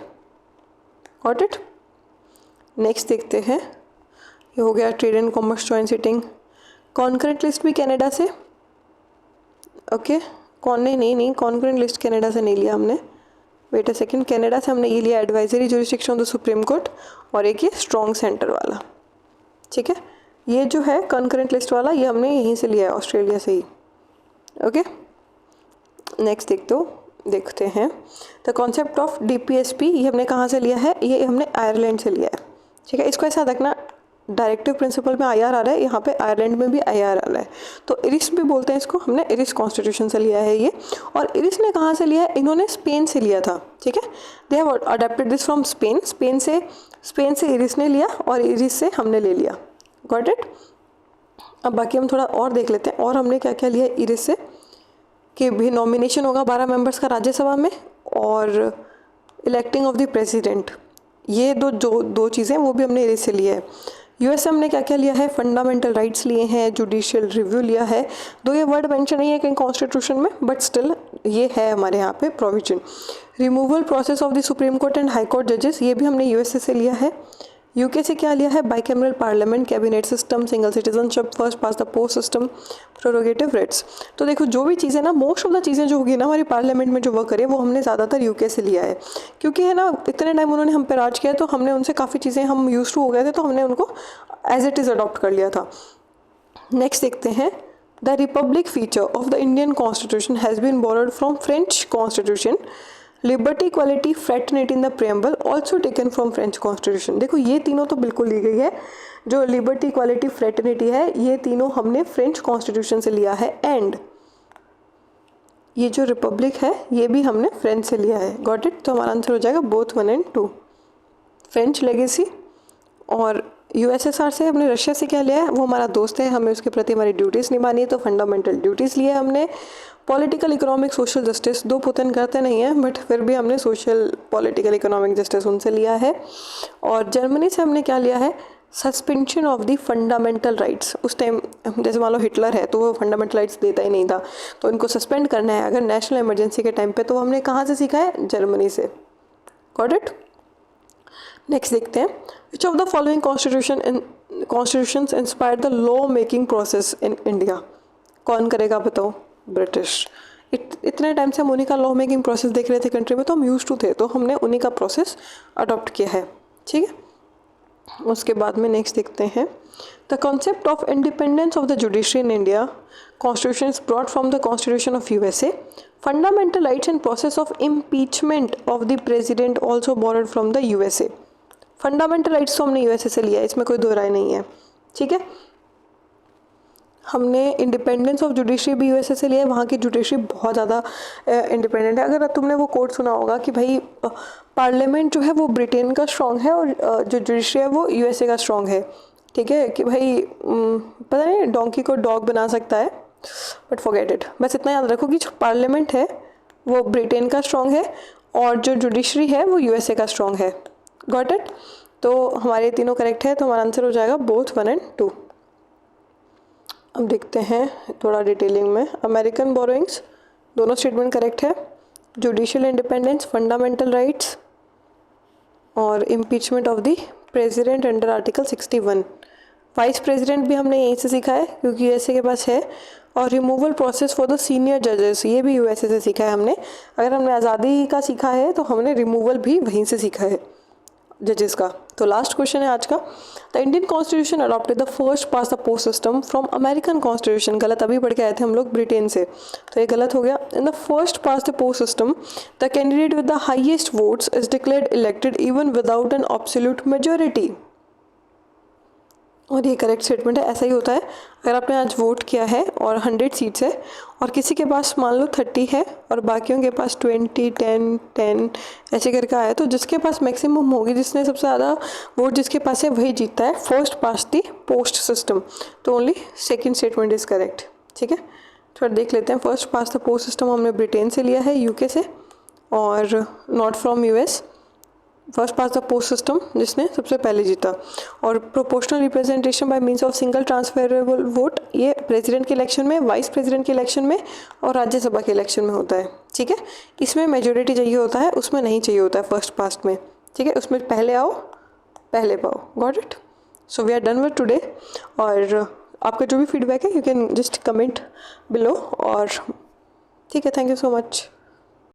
Got it. नेक्स्ट देखते हैं, ये हो गया trade and commerce joint sitting. Concurrent list भी कनाडा से, ओके। नहीं, कॉन्करेंट लिस्ट कनाडा से नहीं लिया हमने, वेट अ सेकंड, कनाडा से हमने ये लिया advisory jurisdiction of the supreme court, और एक ये स्ट्रॉन्ग सेंटर वाला। ठीक है, ये जो है कॉन्करेंट लिस्ट वाला, ये हमने यहीं से लिया है, ऑस्ट्रेलिया से ही। ओके, नेक्स्ट देखते हैं द कॉन्सेप्ट ऑफ DPSP, ये हमने कहाँ से लिया है, ये हमने आयरलैंड से लिया है। ठीक है, इसको ऐसा रखना, डायरेक्टिव प्रिंसिपल में IR आ रहा है, यहाँ पे आयरलैंड में भी IR आ रहा है, तो इरिस भी बोलते हैं इसको, हमने इरिस कॉन्स्टिट्यूशन से लिया है ये। और इरिस ने कहाँ से लिया है, इन्होंने स्पेन से लिया था। ठीक है, they have adopted this from Spain, Spain से इरिस ने लिया और इरिस से हमने ले लिया। Got it. अब बाकी हम थोड़ा और देख लेते हैं, और हमने क्या क्या लिया इरिस से, कि भी नॉमिनेशन होगा 12 मेंबर्स का राज्यसभा में, और इलेक्टिंग ऑफ द प्रेसिडेंट, ये दो चीज़ें वो भी हमने इरिस से लिया है। US हमने क्या क्या लिया है, फंडामेंटल राइट्स लिए हैं, जुडिशियल रिव्यू लिया है, दो ये वर्ड मेंशन नहीं है कहीं कॉन्स्टिट्यूशन में, बट स्टिल ये है हमारे यहाँ पे provision. Removal process of the supreme Court and High court जजेस, ये भी हमने USA से लिया है। UK से क्या लिया है, bicameral parliament, cabinet system, single citizenship, first pass the post system, prerogative rights. तो देखो जो भी चीज़ें ना, मोस्ट ऑफ द चीज़ें जो होगी ना हमारी पार्लियामेंट में जो वर्क करे, वो हमने ज़्यादातर UK से लिया है, क्योंकि है ना इतने टाइम उन्होंने हम पे राज किया, तो हमने उनसे काफ़ी चीज़ें हम यूज टू हो गए थे, तो हमने उनको एज इट इज़ अडॉप्ट कर लिया था। नेक्स्ट देखते हैं, the republic feature of the Indian constitution has been borrowed from French constitution, liberty, equality, fraternity in the preamble also taken from French constitution. देखो ये तीनों तो बिल्कुल ली गई है, जो लिबर्टी, इक्वालिटी, फ्रेटर्निटी है, ये तीनों हमने फ्रेंच कॉन्स्टिट्यूशन से लिया है। एंड ये जो रिपब्लिक है, ये भी हमने फ्रेंच से लिया है। Got it. तो हमारा आंसर हो जाएगा बोथ 1 and 2। फ्रेंच लेगेसी, और USSR से हमने रशिया से क्या लिया है, वो हमारा दोस्त है, हमें उसके प्रति हमारी ड्यूटीज़ निभानी है, तो फंडामेंटल ड्यूटीज़ लिए हमने। पॉलिटिकल, इकोनॉमिक, सोशल जस्टिस, दो पुतन करते नहीं हैं, बट फिर भी हमने सोशल, पॉलिटिकल, इकोनॉमिक जस्टिस उनसे लिया है। और जर्मनी से हमने क्या लिया है, suspension of the fundamental rights. उस टाइम जैसे मान लो हिटलर है, तो वो फंडामेंटल राइट्स देता ही नहीं था, तो इनको सस्पेंड करना है अगर नेशनल इमरजेंसी के टाइम पे, तो हमने कहाँ से सीखा है, जर्मनी से। Got it. नेक्स्ट देखते हैं, which of the following constitutions inspire the law making process in India. कौन करेगा बताओ, ब्रिटिश। इतने टाइम से हम उन्हीं का लॉ मेकिंग प्रोसेस देख रहे थे कंट्री में, तो हम यूज टू थे, तो हमने उन्हीं का प्रोसेस अडॉप्ट किया है। ठीक है, उसके बाद में नेक्स्ट देखते हैं, the concept of independence of the judiciary in India, constitution is brought from the constitution of USA, fundamental rights and process of impeachment of the president also borrowed from the USA। Fundamental rights तो हमने USA से लिया है, इसमें कोई दो राय नहीं है। ठीक है, हमने इंडिपेंडेंस ऑफ जुडिशरी भी USA से लिया है, वहाँ की जुडिशरी बहुत ज़्यादा इंडिपेंडेंट है। अगर तुमने वो कोट सुना होगा कि भाई पार्लियामेंट जो है वो ब्रिटेन का स्ट्रॉन्ग है, और जो जुडिशरी है वो USA का स्ट्रॉन्ग है। ठीक है, कि भाई पता नहीं डोंकी को डॉग बना सकता है, बट फॉरगेट इट। बस इतना याद रखो कि जो पार्लियामेंट है वो ब्रिटेन का स्ट्रॉन्ग है, और जो जुडिशरी है वो USA का स्ट्रॉन्ग है। Got it. तो हमारे तीनों करेक्ट है, तो हमारा आंसर हो जाएगा बोथ 1 and 2। अब देखते हैं थोड़ा डिटेलिंग में, अमेरिकन बोरोइंग्स, दोनों स्टेटमेंट करेक्ट है। जुडिशियल इंडिपेंडेंस, फंडामेंटल राइट्स, और impeachment of the president under article 61। Vice president भी हमने यहीं से सीखा है, क्योंकि USA के पास है। और removal process for the senior जजेस, ये भी USA से सीखा है हमने। अगर हमने आज़ादी का सीखा है, तो हमने रिमूवल भी वहीं से सीखा है जजेस का। तो लास्ट क्वेश्चन है आज का, the Indian constitution adopted the first pass the post system from American constitution. गलत, अभी पढ़ के आए थे हम लोग ब्रिटेन से, तो ये गलत हो गया। In the first pass the post system the candidate with the highest votes is declared elected even without an absolute majority. और ये करेक्ट स्टेटमेंट है, ऐसा ही होता है। अगर आपने आज वोट किया है और 100 सीट्स है, और किसी के पास मान लो 30 है और बाकियों के पास 20, 10, 10 ऐसे करके आया, तो जिसके पास मैक्सिमम होगी, जिसने सबसे ज़्यादा वोट जिसके पास है, वही जीतता है। फर्स्ट पास दी पोस्ट सिस्टम, तो only second statement is correct. ठीक है, थोड़ा देख लेते हैं। First pass the post system हमने ब्रिटेन से लिया है, UK से, और not from US। First pass the post system जिसने सबसे पहले जीता। और proportional representation by means of single transferable vote, ये प्रेसिडेंट के इलेक्शन में, वाइस प्रेसिडेंट के इलेक्शन में, और राज्यसभा के इलेक्शन में होता है। ठीक है, इसमें मेजोरिटी चाहिए होता है, उसमें नहीं चाहिए होता है फर्स्ट पास्ट में। ठीक है, उसमें पहले आओ पहले पाओ। Got it. So we are done with today. और आपका जो भी फीडबैक है, you can just comment below. और ठीक है, थैंक यू सो मच।